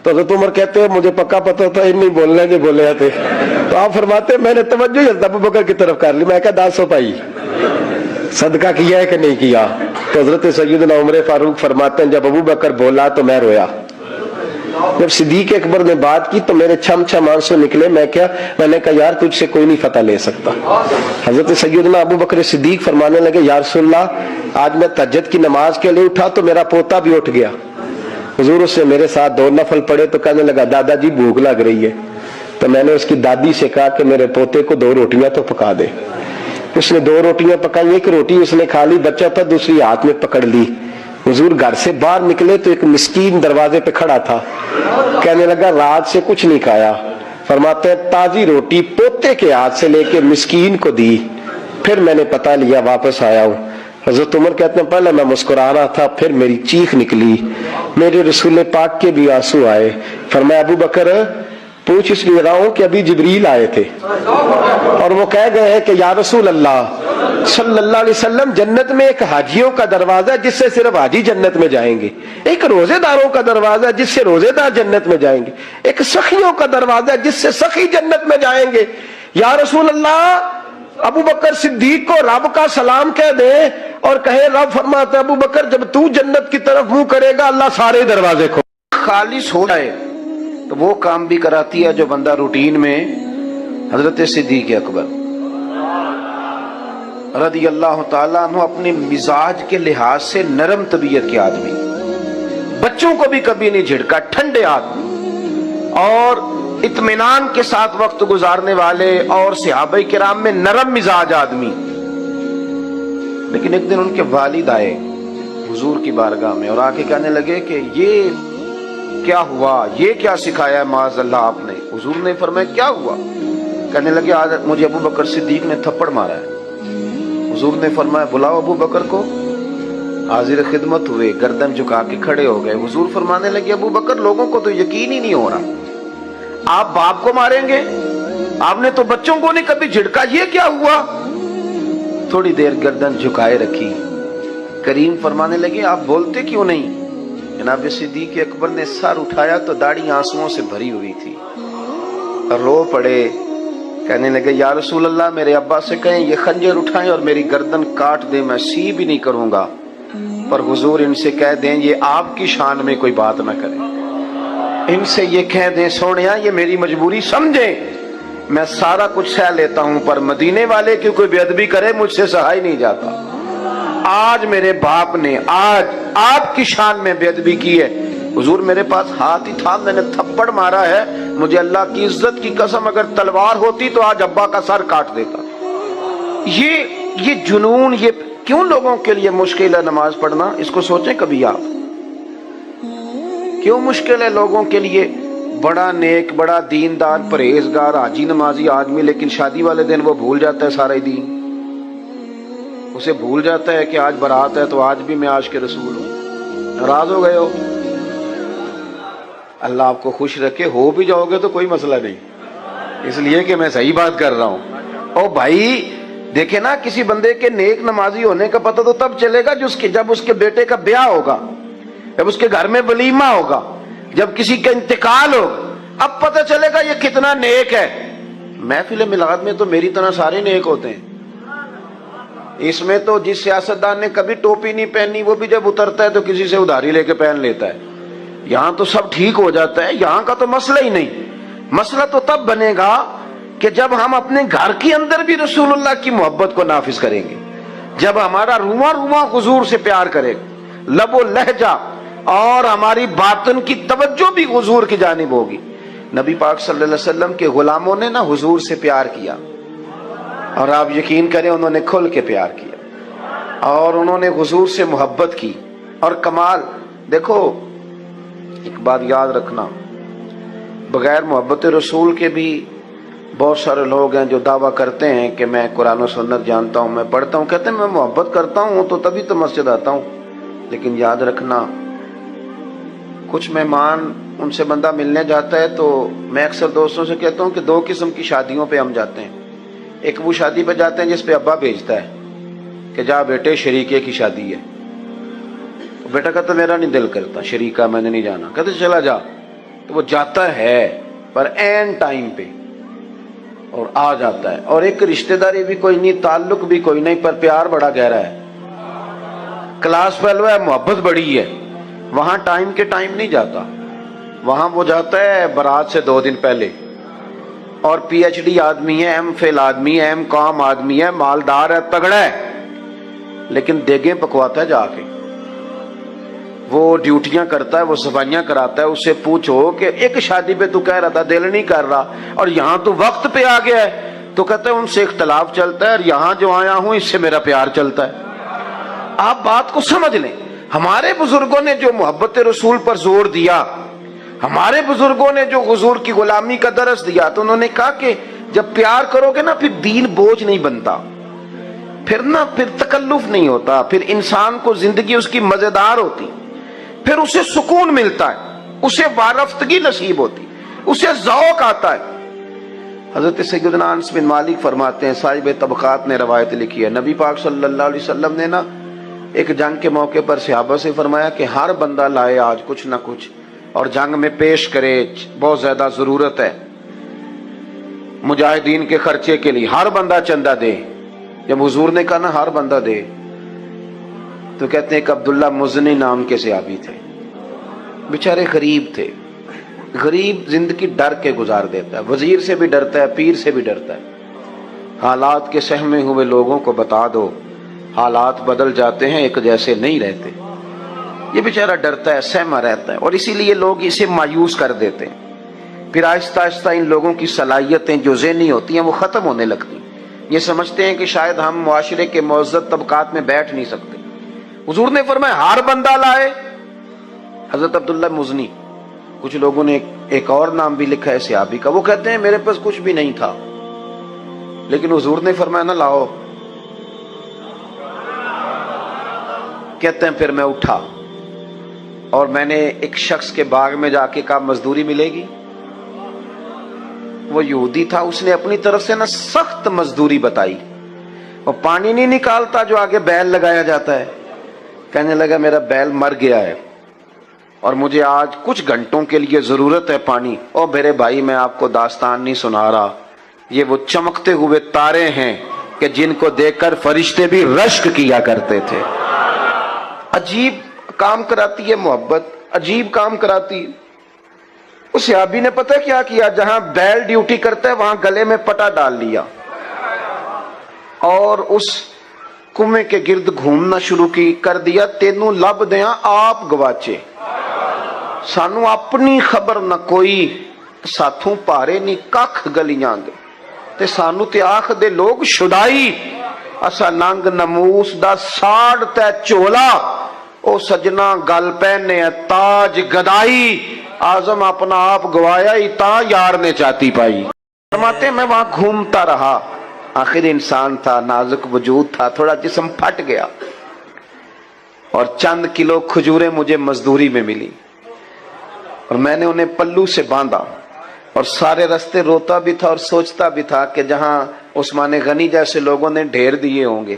تو حضرت عمر کہتے ہیں مجھے پکا پتہ تھا نہیں بولنے کے بولے تھے. تو آپ فرماتے ہیں میں نے توجہ حضرت ابو بکر کی طرف کر لی. میں کہا 10 روپے صدقہ کیا ہے کہ نہیں کیا؟ تو حضرت سیدنا عمر فاروق فرماتے ہیں جب ابو بکر بولا تو میں رویا. جب صدیق اکبر نے بات کی تو میرے چھم چھم آنسو نکلے. میں نے کہا یار تجھ سے کوئی نہیں فتح لے سکتا. حضرت سیدنا ابو بکر صدیق فرمانے لگے یا رسول اللہ آج میں تہجد کی نماز کے لیے اٹھا تو میرا پوتا بھی اٹھ گیا. حضور اس سے میرے ساتھ 2 نفل پڑے تو کہنے لگا دادا جی بھوک لگ رہی ہے. تو میں نے اس کی دادی سے کہا کہ میرے پوتے کو 2 روٹیاں تو پکا دے. اس نے 2 روٹیاں پکائی, ایک روٹی اس نے کھا لی, بچہ تھا, دوسری ہاتھ میں پکڑ لی. حضور گھر سے باہر نکلے تو ایک مسکین دروازے پہ کھڑا تھا, کہنے لگا رات سے کچھ نہیں کھایا. فرماتے ہیں تازی روٹی پوتے کے ہاتھ سے لے کے مسکین کو دی, پھر میں نے پتہ لیا واپس آیا ہوں. حضرت عمر کہتے ہیں پہلے میں مسکرا رہا تھا پھر میری چیخ نکلی, میرے رسول پاک کے بھی آنسو آئے. فرمایا ابو بکر پوچھ اس لیے رہا ہوں کہ ابھی جبریل آئے تھے اور وہ کہہ گئے ہیں کہ یا رسول اللہ صلی اللہ علیہ وسلم جنت میں ایک حاجیوں کا دروازہ ہے جس سے صرف حاجی جنت میں جائیں گے, ایک روزے داروں کا دروازہ ہے جس سے روزے دار جنت میں جائیں گے, ایک سخیوں کا دروازہ ہے جس سے سخی جنت میں جائیں گے. یا رسول اللہ ابو بکر صدیق کو رب کا سلام کہہ دے اور کہے رب فرماتا ہے ابو بکر جب تو جنت کی طرف منہ کرے گا اللہ سارے دروازے کھول خالص ہو جائے. تو وہ کام بھی کراتی ہے جو بندہ روٹین میں. حضرت صدیق اکبر رضی اللہ تعالیٰ عنہ اپنے مزاج کے لحاظ سے نرم طبیعت کے آدمی, بچوں کو بھی کبھی نہیں جھڑکا, ٹھنڈے آدمی اور اطمینان کے ساتھ وقت گزارنے والے اور صحابہ کرام میں نرم مزاج آدمی. لیکن ایک دن ان کے والد آئے حضور کی بارگاہ میں اور آ کے کہنے لگے کہ یہ کیا ہوا, یہ کیا سکھایا ہے معاذ اللہ آپ نے؟ حضور نے فرمایا کیا ہوا؟ کہنے لگے آج مجھے ابو بکر صدیق نے تھپڑ مارا ہے. حضور نے فرمایا بلاؤ ابو بکر کو. حاضر خدمت ہوئے, گردن جھکا کے کھڑے ہو گئے. حضور فرمانے لگے ابو بکر لوگوں کو تو یقین ہی نہیں ہو رہا, آپ باپ کو ماریں گے؟ آپ نے تو بچوں کو نہیں کبھی جھڑکا, یہ کیا ہوا؟ تھوڑی دیر گردن جھکائے رکھی. کریم فرمانے لگے آپ بولتے کیوں نہیں؟ جناب صدیق اکبر نے سر اٹھایا تو داڑھی آنسوؤں سے بھری ہوئی تھی, رو پڑے. کہنے لگے یا رسول اللہ میرے ابا سے کہیں یہ خنجر اٹھائیں اور میری گردن کاٹ دیں, میں سی بھی نہیں کروں گا, پر حضور ان سے کہہ دیں یہ آپ کی شان میں کوئی بات نہ کریں. ان سے یہ کہہ دیں سونیا یہ میری مجبوری سمجھیں, میں سارا کچھ سہ لیتا ہوں پر مدینے والے کی کوئی بے ادبی کرے مجھ سے سہا ہی نہیں جاتا. آج میرے باپ نے آج آپ کی شان میں بے ادبی کی ہے. حضور میرے پاس ہاتھ ہی تھا, میں نے تھپڑ مارا ہے, مجھے اللہ کی عزت کی قسم اگر تلوار ہوتی تو آج ابا کا سر کاٹ دیتا. یہ جنون, یہ کیوں لوگوں کے لیے مشکل ہے نماز پڑھنا؟ اس کو سوچیں کبھی آپ, کیوں مشکل ہے لوگوں کے لیے؟ بڑا نیک, بڑا دیندار, پرہیزگار, حاجی نمازی آدمی, لیکن شادی والے دن وہ بھول جاتا ہے سارا دین. اسے بھول جاتا ہے کہ آج برات ہے تو آج بھی میں عاشق رسول ہوں. ناراض ہو گئے ہو؟ اللہ آپ کو خوش رکھے, ہو بھی جاؤ گے تو کوئی مسئلہ نہیں, اس لیے کہ میں صحیح بات کر رہا ہوں. او بھائی دیکھیں نا کسی بندے کے نیک نمازی ہونے کا پتہ تو تب چلے گا جب اس کے بیٹے کا بیاہ ہوگا، جب اس کے گھر میں ولیمہ ہوگا، جب کسی کا انتقال ہوگا، اب پتہ چلے گا یہ کتنا نیک ہے۔ محفل میلاد میں تو میری طرح سارے نیک ہوتے ہیں، اس میں تو جس سیاستدان نے کبھی ٹوپی نہیں پہنی وہ بھی جب اترتا ہے تو کسی سے ادھاری لے کے پہن لیتا ہے۔ یہاں تو سب ٹھیک ہو جاتا ہے، یہاں کا تو مسئلہ ہی نہیں۔ مسئلہ تو تب بنے گا کہ جب ہم اپنے گھر کے اندر بھی رسول اللہ کی محبت کو نافذ کریں گے، جب ہمارا رواں رواں حضور سے پیار کرے گا، لب و لہجہ اور ہماری باطن کی توجہ بھی حضور کی جانب ہوگی۔ نبی پاک صلی اللہ علیہ وسلم کے غلاموں نے نا حضور سے پیار کیا، اور آپ یقین کریں انہوں نے کھل کے پیار کیا، اور انہوں نے حضور سے محبت کی۔ اور کمال دیکھو، ایک بات یاد رکھنا، بغیر محبت رسول کے بھی بہت سارے لوگ ہیں جو دعویٰ کرتے ہیں کہ میں قرآن و سنت جانتا ہوں، میں پڑھتا ہوں، کہتے ہیں میں محبت کرتا ہوں تو تبھی تو مسجد آتا ہوں۔ لیکن یاد رکھنا، کچھ مہمان ان سے بندہ ملنے جاتا ہے تو میں اکثر دوستوں سے کہتا ہوں کہ دو قسم کی شادیوں پہ ہم جاتے ہیں۔ ایک وہ شادی پہ جاتے ہیں جس پہ ابا بھیجتا ہے کہ جا بیٹے شریکے کی شادی ہے، تو بیٹا کہتا میرا نہیں دل کرتا شریکہ، میں نے نہیں جانا، کہتے چلا جا، تو وہ جاتا ہے پر عین ٹائم پہ اور آ جاتا ہے۔ اور ایک رشتہ داری بھی کوئی نہیں، تعلق بھی کوئی نہیں، پر پیار بڑا گہرا ہے، کلاس فیلو ہے، محبت بڑی ہے، وہاں ٹائم کے ٹائم نہیں جاتا، وہاں وہ جاتا ہے برات سے 2 دن پہلے، اور پی ایچ ڈی آدمی ہے، ایم فل آدمی ہے، ایم کام آدمی ہے، مالدار ہے، تگڑا ہے، لیکن دیگیں پکواتا ہے جا کے، وہ ڈیوٹیاں کرتا ہے، وہ صفائیاں کراتا ہے۔ اس سے پوچھو کہ ایک شادی پہ تو کہہ رہا تھا دل نہیں کر رہا، اور یہاں تو وقت پہ آ گیا ہے، تو کہتا ہے ان سے اختلاف چلتا ہے، اور یہاں جو آیا ہوں اس سے میرا پیار چلتا ہے۔ آپ بات کو سمجھ لیں، ہمارے بزرگوں نے جو محبت رسول پر زور دیا، ہمارے بزرگوں نے جو حضور کی غلامی کا درس دیا، تو انہوں نے کہا کہ جب پیار کرو گے نا پھر دین بوجھ نہیں بنتا، پھر تکلف نہیں ہوتا، پھر انسان کو زندگی اس کی مزیدار ہوتی، پھر اسے سکون ملتا ہے، اسے وارفتگی نصیب ہوتی، اسے ذوق آتا ہے۔ حضرت سیدنا انس بن مالک فرماتے ہیں، صاحب طبقات نے روایت لکھی ہے، نبی پاک صلی اللہ علیہ وسلم نے نا ایک جنگ کے موقع پر صحابہ سے فرمایا کہ ہر بندہ لائے آج کچھ نہ کچھ اور جنگ میں پیش کرے، بہت زیادہ ضرورت ہے مجاہدین کے خرچے کے لیے، ہر بندہ چندہ دے۔ جب حضور نے کہا نا ہر بندہ دے، تو کہتے ہیں کہ عبداللہ مزنی نام کے صحابی تھے، بیچارے غریب تھے، غریب زندگی ڈر کے گزار دیتا ہے، وزیر سے بھی ڈرتا ہے، پیر سے بھی ڈرتا ہے۔ حالات کے سہمے ہوئے لوگوں کو بتا دو، حالات بدل جاتے ہیں، ایک جیسے نہیں رہتے۔ یہ بیچارہ ڈرتا ہے، سہما رہتا ہے، اور اسی لیے لوگ اسے مایوس کر دیتے ہیں۔ پھر آہستہ آہستہ ان لوگوں کی صلاحیتیں جو ذہنی ہوتی ہیں وہ ختم ہونے لگتی ہیں، یہ سمجھتے ہیں کہ شاید ہم معاشرے کے معزز طبقات میں بیٹھ نہیں سکتے۔ حضور نے فرمایا ہر بندہ لائے۔ حضرت عبداللہ مزنی، کچھ لوگوں نے ایک اور نام بھی لکھا ہے صحابی کا، وہ کہتے ہیں میرے پاس کچھ بھی نہیں تھا، لیکن حضور نے فرمایا نہ لاؤ، کہتے ہیں پھر میں اٹھا اور میں نے ایک شخص کے باغ میں جا کے کہا مزدوری ملے گی، وہ یہودی تھا، اس نے اپنی طرف سے نا سخت مزدوری بتائی، وہ پانی نہیں نکالتا جو آگے بیل لگایا جاتا ہے، کہنے لگا میرا بیل مر گیا ہے اور مجھے آج کچھ گھنٹوں کے لیے ضرورت ہے پانی۔ اور میرے بھائی میں آپ کو داستان نہیں سنا رہا، یہ وہ چمکتے ہوئے تارے ہیں کہ جن کو دیکھ کر فرشتے بھی رشک کیا کرتے تھے۔ عجیب کام کراتی ہے محبت، عجیب کام کراتی ہے۔ اس صحابی نے پتہ کیا کیا، جہاں بیل ڈیوٹی کرتا ہے وہاں گلے میں پٹا ڈال لیا اور اس کنویں کے گرد گھومنا شروع کر دیا، تینوں لب دیاں آپ گواچے، سانو اپنی خبر نہ کوئی، ساتھوں پارے نہیں ککھ گلیاں دے، تے سانو تے آخ دے لوگ شدائی، اسا ننگ نموس دا ساڑ تے چولا، او سجنا گل پہنے تاج گدائی، آزم اپنا آپ گوایا ہی تا یار نے چاہتی پائی۔ فرماتے میں وہاں گھومتا رہا، آخر انسان تھا، نازک وجود تھا، تھوڑا جسم پھٹ گیا، اور چند کلو کھجوریں مجھے مزدوری میں ملی، اور میں نے انہیں پلو سے باندھا، اور سارے رستے روتا بھی تھا اور سوچتا بھی تھا کہ جہاں عثمان غنی جیسے لوگوں نے ڈھیر دیے ہوں گے,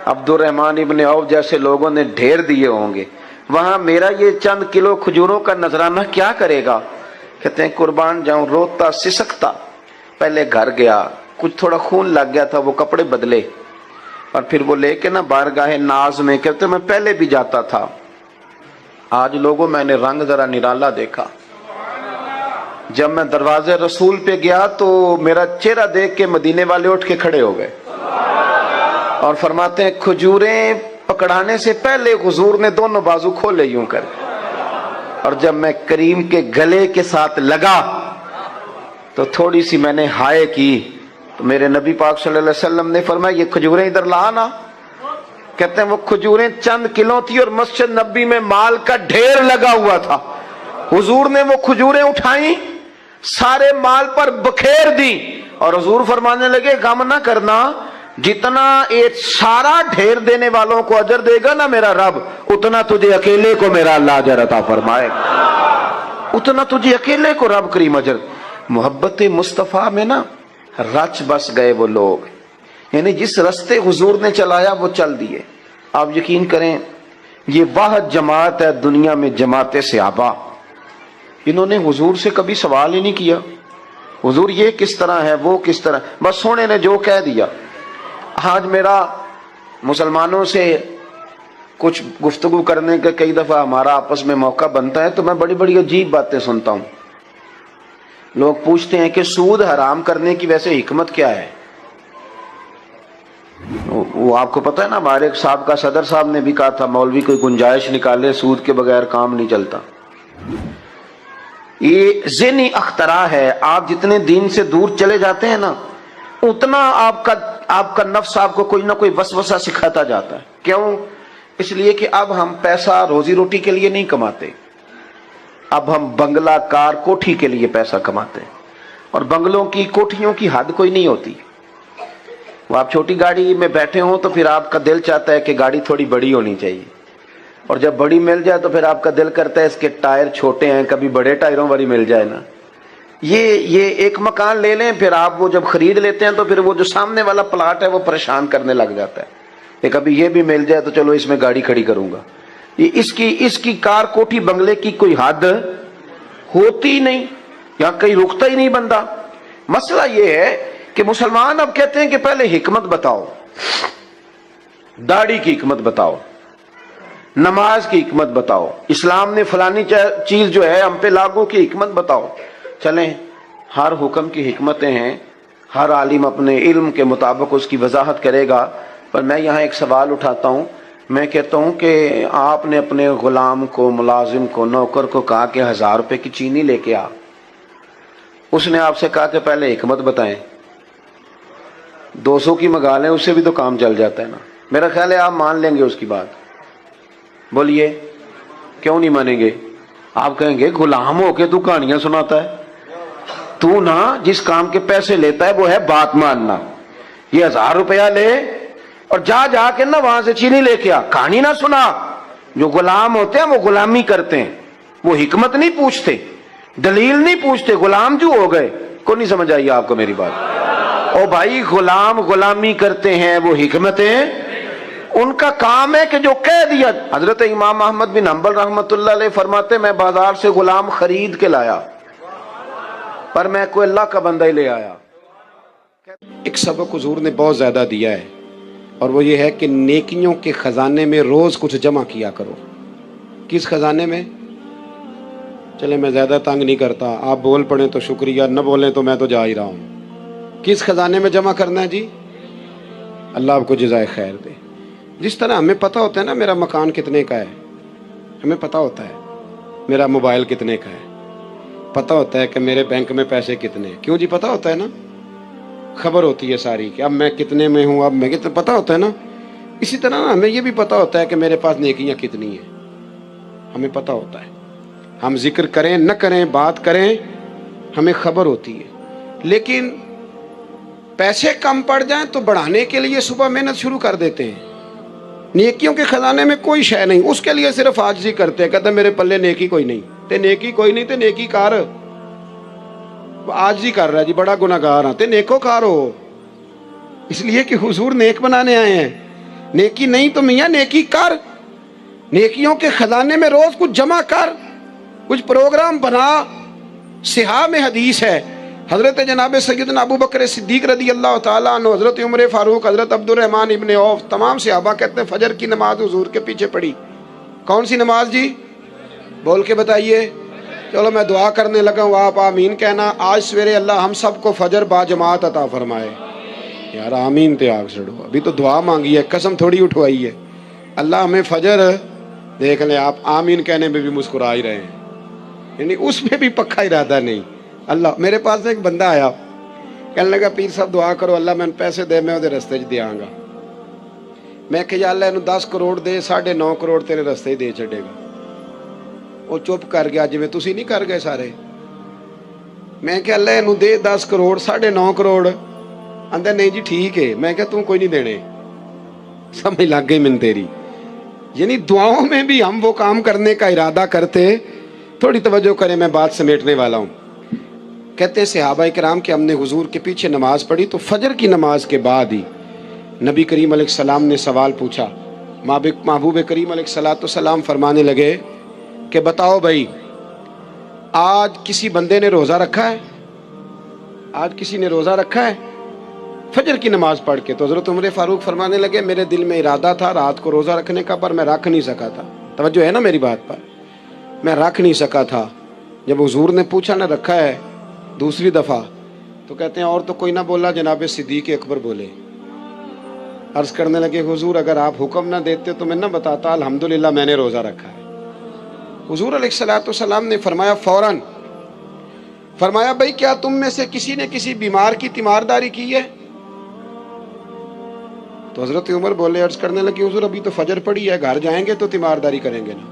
عبدالرحمن ابن عوف جیسے لوگوں نے ڈھیر دیے ہوں گے, وہاں میرا یہ چند کلو کھجوروں کا نذرانہ کیا کرے گا؟ کہتے ہیں قربان جاؤں, روتا سسکتا پہلے گھر گیا, کچھ تھوڑا خون لگ گیا تھا, وہ کپڑے بدلے اور پھر وہ لے کے نا بارگاہ ناز میں, کہتے میں پہلے بھی جاتا تھا, آج لوگوں میں نے رنگ ذرا نرالا دیکھا. جب میں دروازے رسول پہ گیا تو میرا چہرہ دیکھ کے مدینے والے اٹھ کے کھڑے ہو گئے اور فرماتے ہیں کھجوریں پکڑانے سے پہلے حضور نے دونوں بازو کھولے یوں کر, اور جب میں کریم کے گلے کے ساتھ لگا تو تھوڑی سی میں نے ہائے کی, تو میرے نبی پاک صلی اللہ علیہ وسلم نے فرمایا یہ کھجوریں ادھر لا نا. کہتے ہیں وہ کھجوریں چند کلو تھی اور مسجد نبی میں مال کا ڈھیر لگا ہوا تھا. حضور نے وہ کھجوریں اٹھائیں, سارے مال پر بکھیر دی, اور حضور فرمانے لگے غم نہ کرنا, جتنا ایک سارا ڈھیر دینے والوں کو اجر دے گا نا میرا رب, اتنا تجھے اکیلے کو میرا اللہ اجر عطا فرمائے گا, اتنا تجھے اکیلے کو رب کریم اجر. محبت مصطفیٰ میں نا رچ بس گئے وہ لوگ, یعنی جس رستے حضور نے چلایا وہ چل دیے. آپ یقین کریں یہ واحد جماعت ہے دنیا میں, جماعت صحابہ, انہوں نے حضور سے کبھی سوال ہی نہیں کیا حضور یہ کس طرح ہے وہ کس طرح, بس سونے نے جو کہہ دیا. آج میرا مسلمانوں سے کچھ گفتگو کرنے کا کئی دفعہ ہمارا آپس میں موقع بنتا ہے تو میں بڑی بڑی عجیب باتیں سنتا ہوں. لوگ پوچھتے ہیں کہ سود حرام کرنے کی ویسے حکمت کیا ہے؟ وہ آپ کو پتہ ہے نا, ہمارے ایک سابقہ صدر صاحب نے بھی کہا تھا مولوی کوئی گنجائش نکالے, سود کے بغیر کام نہیں چلتا. یہ ذہنی اختراع ہے. آپ جتنے دین سے دور چلے جاتے ہیں نا اتنا آپ کا نفس آپ کو کوئی نہ کوئی وسوسہ سکھاتا جاتا ہے. کیوں؟ اس لیے کہ اب ہم پیسہ روزی روٹی کے لیے نہیں کماتے, اب ہم بنگلہ کار کوٹھی کے لیے پیسہ کماتے ہیں, اور بنگلوں کی کوٹھیوں کی حد کوئی نہیں ہوتی. وہ آپ چھوٹی گاڑی میں بیٹھے ہوں تو پھر آپ کا دل چاہتا ہے کہ گاڑی تھوڑی بڑی ہونی چاہیے, اور جب بڑی مل جائے تو پھر آپ کا دل کرتا ہے اس کے ٹائر چھوٹے ہیں, کبھی بڑے ٹائروں والی مل جائے نا. یہ ایک مکان لے لیں, پھر آپ وہ جب خرید لیتے ہیں تو پھر وہ جو سامنے والا پلاٹ ہے وہ پریشان کرنے لگ جاتا ہے کہ کبھی یہ بھی مل جائے تو چلو اس میں گاڑی کھڑی کروں گا. یہ اس کی کار کوٹھی بنگلے کی کوئی حد ہوتی نہیں, یا کہیں رکتا ہی نہیں بندہ. مسئلہ یہ ہے کہ مسلمان اب کہتے ہیں کہ پہلے حکمت بتاؤ, داڑھی کی حکمت بتاؤ, نماز کی حکمت بتاؤ, اسلام نے فلانی چیز جو ہے ہم پہ لاگو کی حکمت بتاؤ. چلیں ہر حکم کی حکمتیں ہیں, ہر عالم اپنے علم کے مطابق اس کی وضاحت کرے گا, پر میں یہاں ایک سوال اٹھاتا ہوں. میں کہتا ہوں کہ آپ نے اپنے غلام کو, ملازم کو, نوکر کو کہا کہ 1000 روپے کی چینی لے کے آ, اس نے آپ سے کہا کہ پہلے حکمت بتائیں, 200 کی منگا لیں, اس سے بھی تو کام چل جاتا ہے نا. میرا خیال ہے آپ مان لیں گے اس کی بات. بولیے کیوں نہیں مانیں گے؟ آپ کہیں گے غلام ہو کے تو کہانیاں سناتا ہے, تو نا جس کام کے پیسے لیتا ہے وہ ہے بات ماننا. یہ 1000 روپیہ لے اور جا کے نا وہاں سے چینی لے کے آ, کہانی نہ سنا. جو غلام ہوتے ہیں وہ غلامی کرتے ہیں, وہ حکمت نہیں پوچھتے, دلیل نہیں پوچھتے, غلام جو ہو گئے. کو نہیں سمجھ آئی آپ کو میری بات؟ او بھائی غلام غلامی کرتے ہیں, وہ حکمتیں ان کا کام ہے کہ جو کہہ دیا. حضرت امام احمد بن حنبل رحمۃ اللہ علیہ فرماتے میں بازار سے غلام خرید کے لایا, پر میں کوئی اللہ کا بندہ ہی لے آیا. ایک سبق حضور نے بہت زیادہ دیا ہے, اور وہ یہ ہے کہ نیکیوں کے خزانے میں روز کچھ جمع کیا کرو. کس خزانے میں؟ چلے میں زیادہ تنگ نہیں کرتا, آپ بول پڑیں تو شکریہ, نہ بولیں تو میں تو جا ہی رہا ہوں. کس خزانے میں جمع کرنا ہے جی؟ اللہ آپ کو جزائے خیر دے. جس طرح ہمیں پتہ ہوتا ہے نا میرا مکان کتنے کا ہے, ہمیں پتہ ہوتا ہے میرا موبائل کتنے کا ہے, پتہ ہوتا ہے کہ میرے بینک میں پیسے کتنے ہیں. کیوں جی؟ پتہ ہوتا ہے نا, خبر ہوتی ہے ساری کہ اب میں کتنے میں ہوں, اب میں کتنے, پتہ ہوتا ہے نا. اسی طرح نا ہمیں یہ بھی پتہ ہوتا ہے کہ میرے پاس نیکیاں کتنی ہیں, ہمیں پتہ ہوتا ہے. ہم ذکر کریں نہ کریں, بات کریں, ہمیں خبر ہوتی ہے. لیکن پیسے کم پڑ جائیں تو بڑھانے کے لیے صبح محنت شروع کر دیتے ہیں. نیکیوں کے خزانے میں کوئی شے نہیں, اس کے لیے صرف عاجزی کرتے ہیں, کہتے ہیں میرے پلے نیکی کوئی نہیں. تے نیکی کوئی نہیں تے نیکی کار, عاجزی کر رہا ہے جی, بڑا گناہگار ہاں تے نیکو کار ہو. اس لیے کہ حضور نیک بنانے آئے ہیں. نیکی نہیں تو میاں نیکی کر, نیکیوں کے خزانے میں روز کچھ جمع کر, کچھ پروگرام بنا. صحاح میں حدیث ہے, حضرت جناب سیدنا ابو بکر صدیق رضی اللہ تعالیٰ عنہ, حضرت عمر فاروق, حضرت عبد الرحمن ابن عوف, تمام صحابہ کہتے ہیں فجر کی نماز حضور کے پیچھے پڑھی. کون سی نماز جی؟ بول کے بتائیے. چلو میں دعا کرنے لگا ہوں, آپ آمین کہنا. آج سویرے اللہ ہم سب کو فجر با جماعت عطا فرمائے. یار آمین تے آگ سڑو, ابھی تو دعا مانگی ہے, قسم تھوڑی اٹھوائی ہے. اللہ ہمیں فجر, دیکھ لیں آپ آمین کہنے میں بھی مسکرا ہی رہے ہیں, یعنی اس میں بھی پکا ارادہ نہیں. اللہ, میرے پاس ایک بندہ آیا, کہنے لگا پیر صاحب دعا کرو اللہ میں پیسے دے, میں وہ رستے دیا گا. میں کہ یا اللہ انہوں 10 کروڑ دے, 9.5 کروڑ تیرے رستے دے چڑے گا. وہ چپ کر گیا, جی میں تسی نہیں کر گئے سارے. میں کہ اللہ انہوں دے 10 کروڑ, 9.5 کروڑ. اندر نہیں جی ٹھیک ہے. میں کہ تم کوئی نہیں دینے. سمجھ لگ گئی من تیری. یعنی دعاؤں میں بھی ہم وہ کام کرنے کا ارادہ کرتے. تھوڑی توجہ کریں, میں بات سمیٹنے والا ہوں. کہتے ہیں صحابہ کرام کہ ہم نے حضور کے پیچھے نماز پڑھی تو فجر کی نماز کے بعد ہی نبی کریم علیہ السلام نے سوال پوچھا. محبوب کریم علیہ السلام فرمانے لگے کہ بتاؤ بھائی, آج کسی بندے نے روزہ رکھا ہے؟ آج کسی نے روزہ رکھا ہے فجر کی نماز پڑھ کے؟ تو حضرت عمر فاروق فرمانے لگے میرے دل میں ارادہ تھا رات کو روزہ رکھنے کا, پر میں رکھ نہیں سکا تھا. توجہ ہے نا میری بات پر, میں رکھ نہیں سکا تھا. جب حضور نے پوچھا نہ رکھا ہے دوسری دفعہ, تو کہتے ہیں اور تو کوئی نہ بولا, جناب صدیق اکبر بولے. عرض کرنے لگے حضور اگر آپ حکم نہ دیتے تو میں نہ بتاتا الحمدللہ میں نے روزہ رکھا ہے. حضور علیہ السلام نے فرمایا فوراً فرمایا بھائی کیا تم میں سے کسی نے کسی بیمار کی تیمارداری کی ہے؟ تو حضرت عمر بولے, عرض کرنے لگے حضور ابھی تو فجر پڑی ہے, گھر جائیں گے تو تیمارداری کریں گے نا.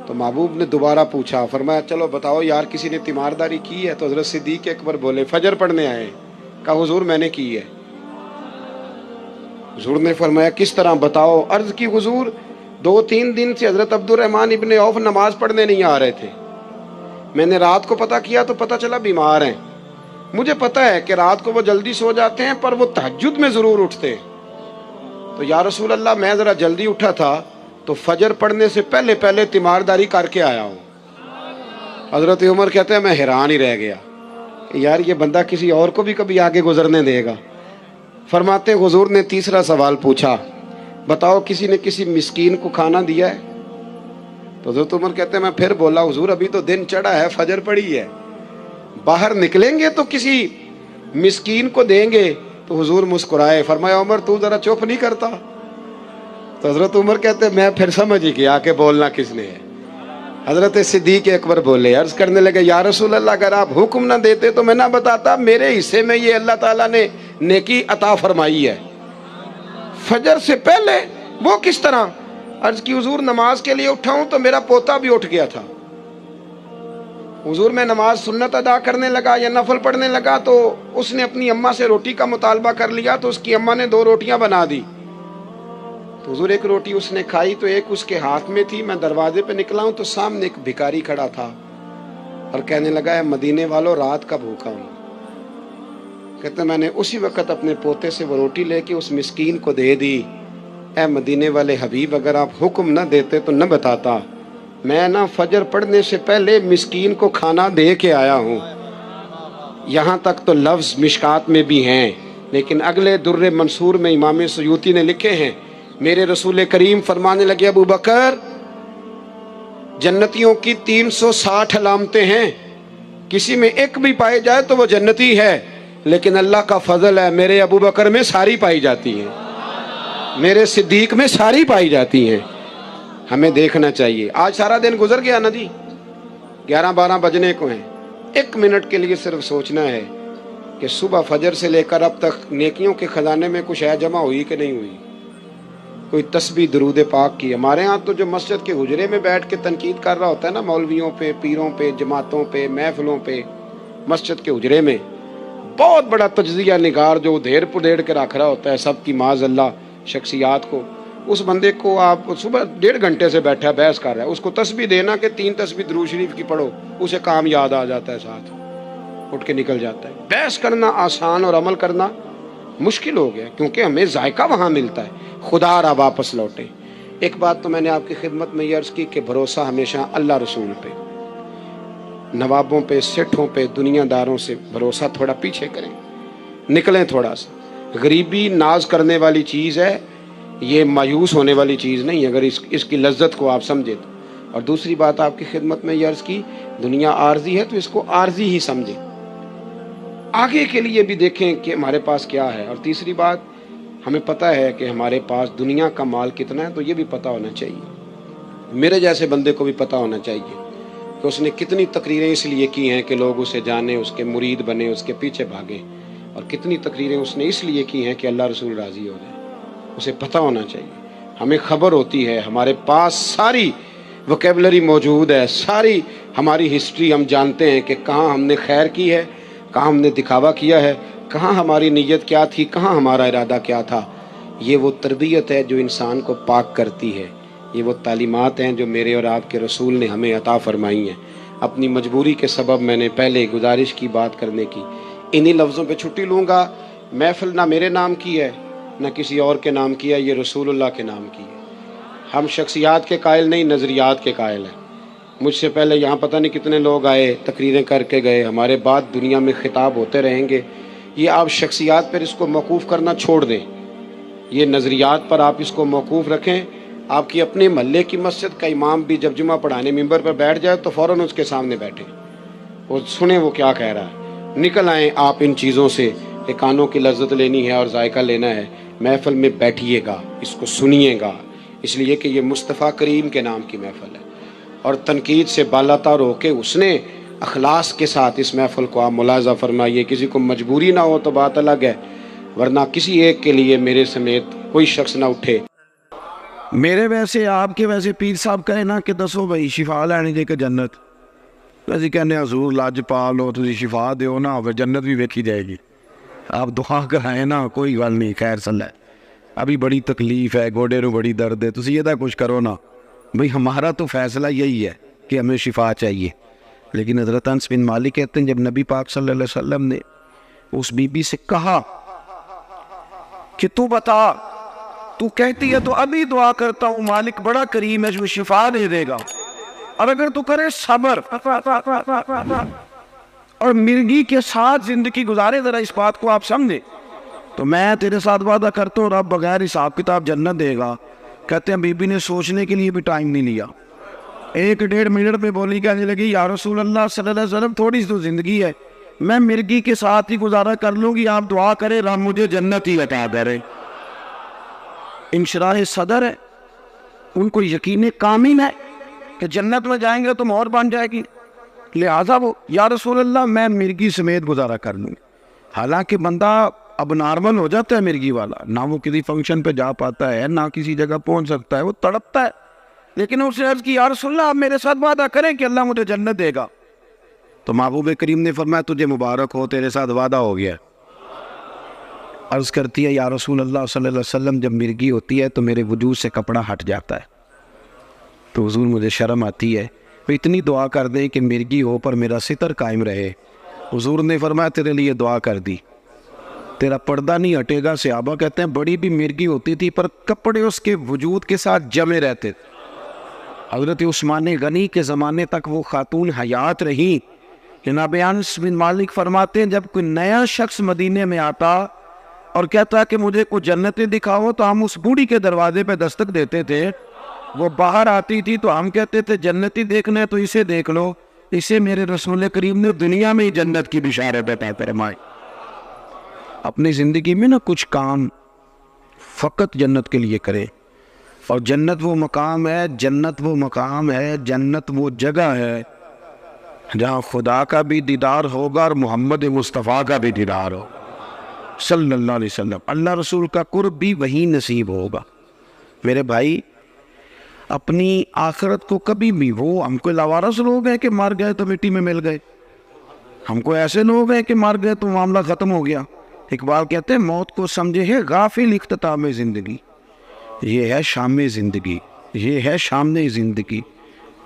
تو محبوب نے دوبارہ پوچھا, فرمایا چلو بتاؤ یار کسی نے تیمارداری کی ہے؟ تو حضرت صدیق اکبر بولے فجر پڑھنے آئے. کہا حضور میں نے کی ہے. حضور نے فرمایا کس طرح بتاؤ؟ عرض کی حضور 2-3 دن سے حضرت عبد الرحمن ابن عوف نماز پڑھنے نہیں آ رہے تھے. میں نے رات کو پتہ کیا تو پتہ چلا بیمار ہیں. مجھے پتہ ہے کہ رات کو وہ جلدی سو جاتے ہیں پر وہ تہجد میں ضرور اٹھتے ہیں. تو یا رسول اللہ میں ذرا جلدی اٹھا تھا تو فجر پڑھنے سے پہلے تیمارداری کر کے آیا ہوں. حضرت عمر کہتے ہیں میں حیران ہی رہ گیا کہ یار یہ بندہ کسی اور کو بھی کبھی آگے گزرنے دے گا. فرماتے ہیں حضور نے تیسرا سوال پوچھا, بتاؤ کسی نے کسی مسکین کو کھانا دیا ہے؟ تو حضرت عمر کہتے ہیں میں پھر بولا حضور ابھی تو دن چڑھا ہے, فجر پڑی ہے, باہر نکلیں گے تو کسی مسکین کو دیں گے. تو حضور مسکرائے, فرمایا عمر تو ذرا چپ نہیں کرتا؟ تو حضرت عمر کہتے ہیں میں پھر سمجھ ہی گیا کہ بولنا کس نے ہے. حضرت صدیق اکبر بولے, عرض کرنے لگے یا رسول اللہ اگر آپ حکم نہ دیتے تو میں نہ بتاتا, میرے حصے میں یہ اللہ تعالیٰ نے نیکی عطا فرمائی ہے فجر سے پہلے. وہ کس طرح؟ عرض کی حضور نماز کے لیے اٹھا ہوں تو میرا پوتا بھی اٹھ گیا تھا. حضور میں نماز سنت ادا کرنے لگا یا نفل پڑھنے لگا تو اس نے اپنی اماں سے روٹی کا مطالبہ کر لیا, تو اس کی اماں نے 2 روٹیاں بنا دی. تو حضور ایک روٹی اس نے کھائی تو ایک اس کے ہاتھ میں تھی. میں دروازے پہ نکلا ہوں تو سامنے ایک بھکاری کھڑا تھا اور کہنے لگا اے مدینے والوں رات کا بھوکا ہوں. کہتے میں نے اسی وقت اپنے پوتے سے وہ روٹی لے کے اس مسکین کو دے دی. اے مدینے والے حبیب اگر آپ حکم نہ دیتے تو نہ بتاتا, میں نہ فجر پڑھنے سے پہلے مسکین کو کھانا دے کے آیا ہوں. یہاں تک تو لفظ مشکات میں بھی ہیں, لیکن اگلے در منصور میں امام سیوطی نے لکھے ہیں. میرے رسول کریم فرمانے لگے ابو بکر جنتیوں کی 360 علامتیں ہیں, کسی میں ایک بھی پائے جائے تو وہ جنتی ہے, لیکن اللہ کا فضل ہے میرے ابو بکر میں ساری پائی جاتی ہیں, میرے صدیق میں ساری پائی جاتی ہیں. ہمیں دیکھنا چاہیے. آج سارا دن گزر گیا نا جی, 11-12 بجنے کو ہیں. 1 منٹ کے لیے صرف سوچنا ہے کہ صبح فجر سے لے کر اب تک نیکیوں کے خزانے میں کچھ ہے جمع ہوئی کہ نہیں ہوئی. کوئی تسبیح درود پاک کی. ہمارے ہاں تو جو مسجد کے حجرے میں بیٹھ کے تنقید کر رہا ہوتا ہے نا مولویوں پہ, پیروں پہ, جماعتوں پہ, محفلوں پہ, مسجد کے حجرے میں بہت بڑا تجزیہ نگار جو دھیر پدھیڑ کے رکھ رہا ہوتا ہے سب کی معاذ اللہ شخصیات کو, اس بندے کو آپ صبح 1.5 گھنٹے سے بیٹھا بحث کر رہا ہے, اس کو تسبیح دینا کہ 3 تسبیح درود شریف کی پڑھو, اسے کام یاد آ جاتا ہے, ساتھ اٹھ کے نکل جاتا ہے. بحث کرنا آسان اور عمل کرنا مشکل ہو گیا، کیونکہ ہمیں ذائقہ وہاں ملتا ہے، خدا را واپس لوٹے۔ ایک بات تو میں نے آپ کی خدمت میں یہ عرض کی کہ بھروسہ ہمیشہ اللہ رسول پہ، نوابوں پہ، سیٹھوں پہ، دنیا داروں سے بھروسہ تھوڑا پیچھے کریں، نکلیں تھوڑا سا۔ غریبی ناز کرنے والی چیز ہے، یہ مایوس ہونے والی چیز نہیں، اگر اس کی لذت کو آپ سمجھے تو۔ اور دوسری بات آپ کی خدمت میں یہ عرض کی، دنیا عارضی ہے تو اس کو عارضی ہی سمجھیں، آگے کے لیے بھی دیکھیں کہ ہمارے پاس کیا ہے۔ اور تیسری بات، ہمیں پتہ ہے کہ ہمارے پاس دنیا کا مال کتنا ہے، تو یہ بھی پتہ ہونا چاہیے، میرے جیسے بندے کو بھی پتہ ہونا چاہیے کہ اس نے کتنی تقریریں اس لیے کی ہیں کہ لوگ اسے جانیں، اس کے مرید بنیں، اس کے پیچھے بھاگیں، اور کتنی تقریریں اس نے اس لیے کی ہیں کہ اللہ رسول راضی ہو جائے۔ اسے پتہ ہونا چاہیے، ہمیں خبر ہوتی ہے، ہمارے پاس ساری وکیبلری موجود ہے، ساری ہماری ہسٹری ہم جانتے ہیں کہ کہاں ہم نے خیر کی ہے، کہاں ہم نے دکھاوا کیا ہے، کہاں ہماری نیت کیا تھی، کہاں ہمارا ارادہ کیا تھا۔ یہ وہ تربیت ہے جو انسان کو پاک کرتی ہے، یہ وہ تعلیمات ہیں جو میرے اور آپ کے رسول نے ہمیں عطا فرمائی ہیں۔ اپنی مجبوری کے سبب میں نے پہلے گزارش کی بات کرنے کی، انہی لفظوں پہ چھٹی لوں گا۔ محفل نہ میرے نام کی ہے نہ کسی اور کے نام کی ہے، یہ رسول اللہ کے نام کی ہے۔ ہم شخصیات کے قائل نہیں، نظریات کے قائل ہیں۔ مجھ سے پہلے یہاں پتہ نہیں کتنے لوگ آئے، تقریریں کر کے گئے، ہمارے بعد دنیا میں خطاب ہوتے رہیں گے۔ یہ آپ شخصیات پر اس کو موقوف کرنا چھوڑ دیں، یہ نظریات پر آپ اس کو موقوف رکھیں۔ آپ کی اپنے محلے کی مسجد کا امام بھی جب جمعہ پڑھانے ممبر پر بیٹھ جائے تو فوراً اس کے سامنے بیٹھیں، وہ سنیں وہ کیا کہہ رہا ہے۔ نکل آئیں آپ ان چیزوں سے کہ کانوں کی لذت لینی ہے اور ذائقہ لینا ہے، محفل میں بیٹھیے گا، اس کو سنیے گا، اس لیے کہ یہ مصطفیٰ کریم کے نام کی محفل ہے۔ اور تنقید سے بالاتر ہو کے اس نے اخلاص کے ساتھ اس محفل کو آپ ملاحظہ فرمائیے۔ کسی کو مجبوری نہ ہو تو بات الگ ہے، ورنہ کسی ایک کے لیے میرے سمیت کوئی شخص نہ اٹھے۔ میرے ویسے آپ کے ویسے پیر صاحب کہے نا کہ دسو بھائی شفا لینی جے کہ جنت، اسی کہنے حضور لاجپال ہو تسی شفا دیو نا پھر جنت بھی ویکھی جائے گی، آپ دعا کرائیں نا، کوئی گل نہیں، خیر صلی اللہ، ابھی بڑی تکلیف ہے، گوڑے نو بڑی درد ہے، تسی یہ دا کچھ کرو نا بھائی، ہمارا تو فیصلہ یہی ہے کہ ہمیں شفا چاہیے۔ لیکن حضرت انس بن مالک کہتے ہیں جب نبی پاک صلی اللہ علیہ وسلم نے اس بی بی سے کہا کہ تو بتا، تو کہتی ہے تو ابھی دعا کرتا ہوں، مالک بڑا کریم ہے جو شفا دے دے گا، اور اگر تو کرے صبر اور مرگی کے ساتھ زندگی گزارے، ذرا اس بات کو آپ سمجھیں، تو میں تیرے ساتھ وعدہ کرتا ہوں رب بغیر حساب کتاب جنت دے گا۔ کہتے ہیں بی بی نے سوچنے کے لیے بھی ٹائم نہیں لیا، 1-1.5 منٹ پہ بولی، کہنے لگی یا رسول اللہ صلی اللہ علیہ وسلم تھوڑی سی تو زندگی ہے، میں مرگی کے ساتھ ہی گزارا کر لوں گی، آپ دعا کرے رب مجھے جنت ہی عطا کرے۔ انشراح صدر ہے، ان کو یقین کامل ہے کہ جنت میں جائیں گے تو مہر بن جائے گی، لہٰذا وہ یا رسول اللہ میں مرگی سمیت گزارا کر لوں گی۔ حالانکہ بندہ اب نارمل ہو جاتا ہے مرگی والا، نہ وہ کسی فنکشن پہ جا پاتا ہے، نہ کسی جگہ پہنچ سکتا ہے، وہ تڑپتا ہے، لیکن اس نے عرض کی یا رسول اللہ آپ میرے ساتھ وعدہ کریں کہ اللہ مجھے جنت دے گا، تو محبوب کریم نے فرمایا تجھے مبارک ہو، تیرے ساتھ وعدہ ہو گیا۔ عرض کرتی ہے یا رسول اللہ صلی اللہ علیہ وسلم جب مرگی ہوتی ہے تو میرے وجود سے کپڑا ہٹ جاتا ہے، تو حضور مجھے شرم آتی ہے، تو اتنی دعا کر دیں کہ مرگی ہو پر میرا ستر قائم رہے۔ حضور نے فرمایا تیرے لیے دعا کر دی، تیرا پردہ نہیں ہٹے گا۔ صحابہ کہتے ہیں بڑی بھی مرگی ہوتی تھی پر کپڑے اس کے وجود کے ساتھ جمے رہتے تھے۔ حضرت عثمان غنی کے زمانے تک وہ خاتون حیات رہی۔ جناب انس بن مالک فرماتے ہیں جب کوئی نیا شخص مدینے میں آتا اور کہتا کہ مجھے کوئی جنتیں دکھاؤ تو ہم اس بوڑھی کے دروازے پہ دستک دیتے تھے، وہ باہر آتی تھی تو ہم کہتے تھے جنتی دیکھنا ہے تو اسے دیکھ لو، اسے میرے رسول کریم نے دنیا میں ہی جنت کی بشارت عطا فرمائی۔ اپنی زندگی میں نا کچھ کام فقط جنت کے لیے کرے، اور جنت وہ مقام ہے، جنت وہ مقام ہے، جنت وہ جگہ ہے جہاں خدا کا بھی دیدار ہوگا اور محمد مصطفیٰ کا بھی دیدار ہوگا صلی اللہ علیہ وسلم، اللہ رسول کا قرب بھی وہی نصیب ہوگا۔ میرے بھائی اپنی آخرت کو کبھی بھی، وہ ہم کو لاوارث لوگ ہیں کہ مر گئے تو مٹی میں مل گئے، ہم کو ایسے لوگ ہیں کہ مر گئے تو معاملہ ختم ہو گیا۔ اقبال کہتے ہیں موت کو سمجھے ہے غافل اختتام زندگی، یہ ہے شام زندگی، یہ ہے شام زندگی،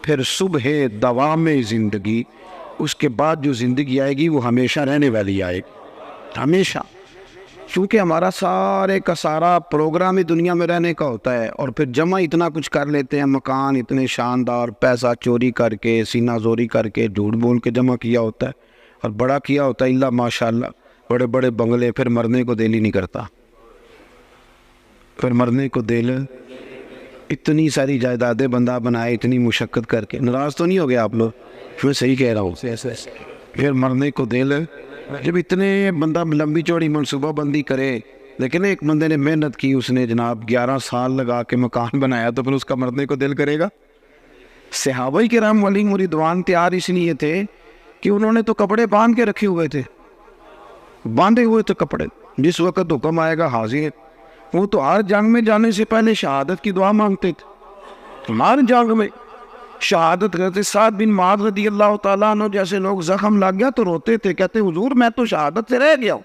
پھر صبح دوام زندگی، اس کے بعد جو زندگی آئے گی وہ ہمیشہ رہنے والی آئے گی، ہمیشہ۔ چونکہ ہمارا سارے کا سارا پروگرام ہی دنیا میں رہنے کا ہوتا ہے، اور پھر جمع اتنا کچھ کر لیتے ہیں، مکان اتنے شاندار، پیسہ چوری کر کے، سینہ زوری کر کے، جھوٹ بول کے جمع کیا ہوتا ہے، اور بڑا کیا ہوتا ہے، اللہ ماشاءاللہ بڑے بڑے بنگلے، پھر مرنے کو دل ہی نہیں کرتا، پھر مرنے کو دل، اتنی ساری جائیدادیں بندہ بنائے اتنی مشقت کر کے. ناراض تو نہیں ہو گیا آپ لوگ؟ میں صحیح کہہ رہا ہوں. پھر مرنے کو دل، جب اتنے بندہ لمبی چوڑی منصوبہ بندی کرے، لیکن ایک بندے نے محنت کی، اس نے جناب 11 سال لگا کے مکان بنایا، تو پھر اس کا مرنے کو دل کرے گا؟ صحابہ کرام علیہم رضوان تیار اس لیے تھے کہ انہوں نے تو کپڑے باندھ کے رکھے ہوئے تھے، باندھے ہوئے تھے کپڑے، جس وقت حکم آئے گا حاضر. وہ تو ہر جنگ میں جانے سے پہلے شہادت کی دعا مانگتے تھے. ہر جنگ میں شہادت کرتے. سعد بن معاذ رضی اللہ تعالیٰ عنہ جیسے لوگ زخم لگ گیا تو روتے تھے، کہتے حضور میں تو شہادت سے رہ گیا ہوں،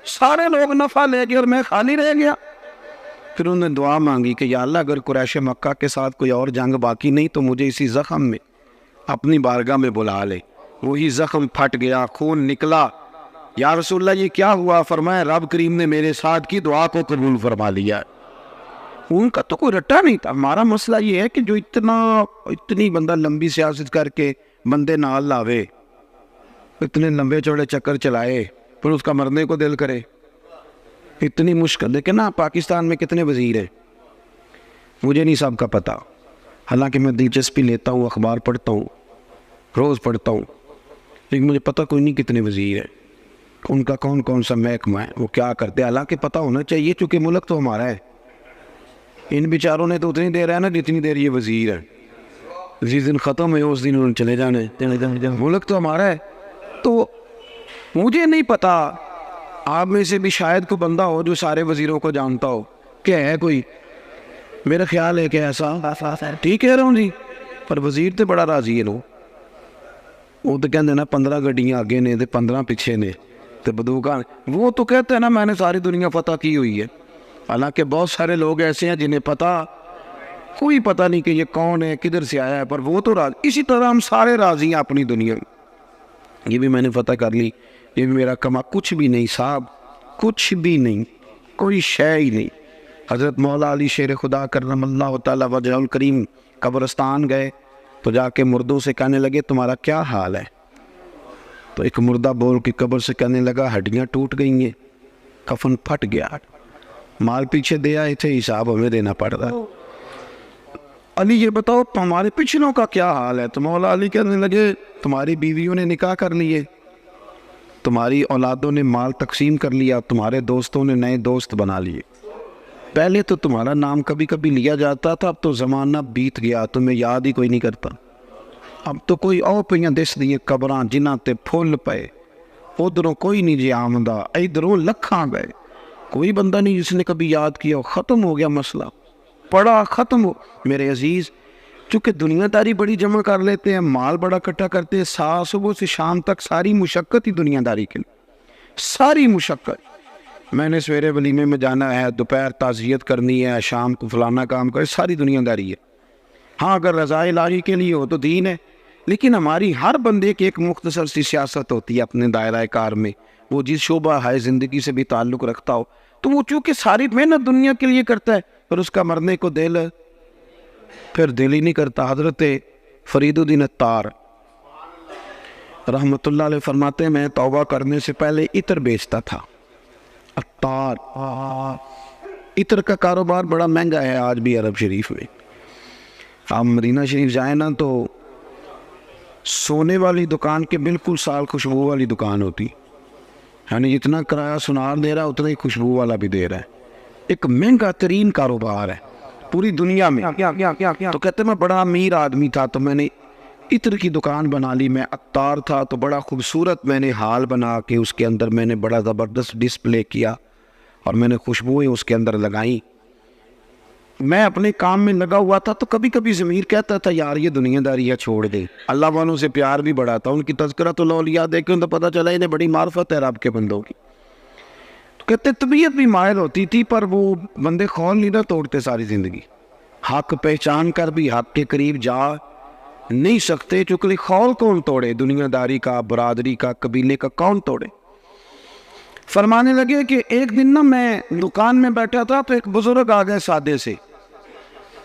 سارے لوگ نفع لے گئے اور میں خالی رہ گیا. پھر انہوں نے دعا مانگی کہ یا اللہ اگر قریش مکہ کے ساتھ کوئی اور جنگ باقی نہیں تو مجھے اسی زخم میں اپنی بارگاہ میں بلا لے. وہی زخم پھٹ گیا، خون نکلا. یا رسول اللہ یہ کیا ہوا؟ فرمایا رب کریم نے میرے ساتھ کی دعا کو قبول فرما لیا. ان کا تو کوئی رٹا نہیں تھا. ہمارا مسئلہ یہ ہے کہ جو اتنی بندہ لمبی سیاست کر کے بندے نال لاوے، اتنے لمبے چوڑے چکر چلائے، پھر اس کا مرنے کو دل کرے، اتنی مشکل. لیکن نا پاکستان میں کتنے وزیر ہیں مجھے نہیں سب کا پتہ، حالانکہ میں دلچسپی لیتا ہوں، اخبار پڑھتا ہوں، روز پڑھتا ہوں، لیکن مجھے پتہ کوئی نہیں کتنے وزیر ہیں، ان کا کون کون سا محکمہ ہے، وہ کیا کرتے ہیں. حالانکہ پتہ ہونا چاہیے چونکہ ملک تو ہمارا ہے. ان بیچاروں نے تو اتنی دیر ہے نا جتنی دیر یہ وزیر ہے. جس دن ختم ہے اس دن انہوں نے چلے جانے. ملک تو ہمارا ہے. تو مجھے نہیں پتا، آپ میں سے بھی شاید کوئی بندہ ہو جو سارے وزیروں کو جانتا ہو. کیا ہے کوئی؟ میرا خیال ہے کہ ایسا ٹھیک کہہ رہا ہوں جی. پر وزیر تو بڑا راضی ہے لو. وہ تو کہتے ہیں نا 15 گڈیاں آگے نے تو 15 پیچھے نے تو بدوکا. وہ تو کہتے ہیں نا میں نے ساری دنیا فتح کی ہوئی ہے. حالانکہ بہت سارے لوگ ایسے ہیں جنہیں کوئی پتہ نہیں کہ یہ کون ہے، کدھر سے آیا ہے، پر وہ تو راضی. اسی طرح ہم سارے راضی ہیں اپنی دنیا میں. یہ بھی میں نے فتح کر لی، یہ بھی میرا کما. کچھ بھی نہیں صاحب، کچھ بھی نہیں، کوئی شے ہی نہیں. حضرت مولا علی شیر خدا کرم اللہ تعالیٰ وجہ الکریم قبرستان گئے تو جا کے مردوں سے کہنے لگے تمہارا کیا حال ہے؟ تو ایک مردہ بول کے قبر سے کہنے لگا ہڈیاں ٹوٹ گئی ہیں، کفن پھٹ گیا، مال پیچھے دے آئے تھے، حساب ہمیں دینا پڑ رہا. علی یہ بتاؤ تمہارے پچھلوں کا کیا حال ہے؟ تو مولا علی کہنے لگے تمہاری بیویوں نے نکاح کر لیے، تمہاری اولادوں نے مال تقسیم کر لیا، تمہارے دوستوں نے نئے دوست بنا لیے. پہلے تو تمہارا نام کبھی کبھی لیا جاتا تھا، اب تو زمانہ بیت گیا، تمہیں یاد ہی کوئی نہیں کرتا. اب تو کوئی او پہ دس دیے قبراں جنہاں تے پھول پے، ادھروں کوئی نہیں جی آمدہ، ادھروں لکھاں گئے، کوئی بندہ نہیں جس نے کبھی یاد کیا. ختم ہو گیا مسئلہ، پڑا ختم ہو. میرے عزیز چونکہ دنیا داری بڑی جمع کر لیتے ہیں، مال بڑا اکٹھا کرتے ہیں، صبح سے شام تک ساری مشقت ہی دنیا داری کے لیے، ساری مشقت. میں نے سویرے ولیمے میں جانا ہے، دوپہر تعزیت کرنی ہے، شام کو فلانا کام کرے، ساری دنیا داری ہے. ہاں اگر رضا الہی کے لیے ہو تو دین ہے، لیکن ہماری ہر بندے کی ایک مختصر سی سیاست ہوتی ہے اپنے دائرہ کار میں. وہ جس شعبہ ہے زندگی سے بھی تعلق رکھتا ہو تو وہ چونکہ ساری محنت دنیا کے لیے کرتا ہے، پر اس کا مرنے کو پھر دل ہی نہیں کرتا. حضرت فرید الدین عطار رحمۃ اللہ علیہ فرماتے ہیں میں توبہ کرنے سے پہلے عطر بیچتا تھا. عطار، عطر کا کاروبار بڑا مہنگا ہے آج بھی عرب شریف میں. آپ مدینہ شریف جائیں نا تو سونے والی دکان کے بالکل سال خوشبو والی دکان ہوتی، یعنی جتنا کرایہ سنار دے رہا اتنا ہی خوشبو والا بھی دے رہا ہے. ایک مہنگا ترین کاروبار ہے پوری دنیا میں. تو کہتے ہیں میں بڑا امیر آدمی تھا تو میں نے عطر کی دکان بنا لی. میں عطار تھا تو بڑا خوبصورت میں نے ہال بنا کے اس کے اندر میں نے بڑا زبردست ڈسپلے کیا اور میں نے خوشبوئیں اس کے اندر لگائیں. میں اپنے کام میں لگا ہوا تھا تو کبھی کبھی ضمیر کہتا تھا یار یہ دنیا داری ہے چھوڑ دے. اللہ والوں سے پیار بھی بڑا تھا، ان کی تذکرۃ الاولیاء دیکھیں تو پتہ چلا انہیں بڑی معرفت ہے رب کے بندوں کی. تو کہتے طبیعت بھی مائل ہوتی تھی پر وہ بندے خول نہیں نہ توڑتے ساری زندگی. حق پہچان کر بھی حق کے قریب جا نہیں سکتے، چونکہ خول کون توڑے؟ دنیا داری کا، برادری کا، قبیلے کا کون توڑے؟ فرمانے لگے کہ ایک دن نا میں دکان میں بیٹھا تھا تو ایک بزرگ آ گئے سادے سے،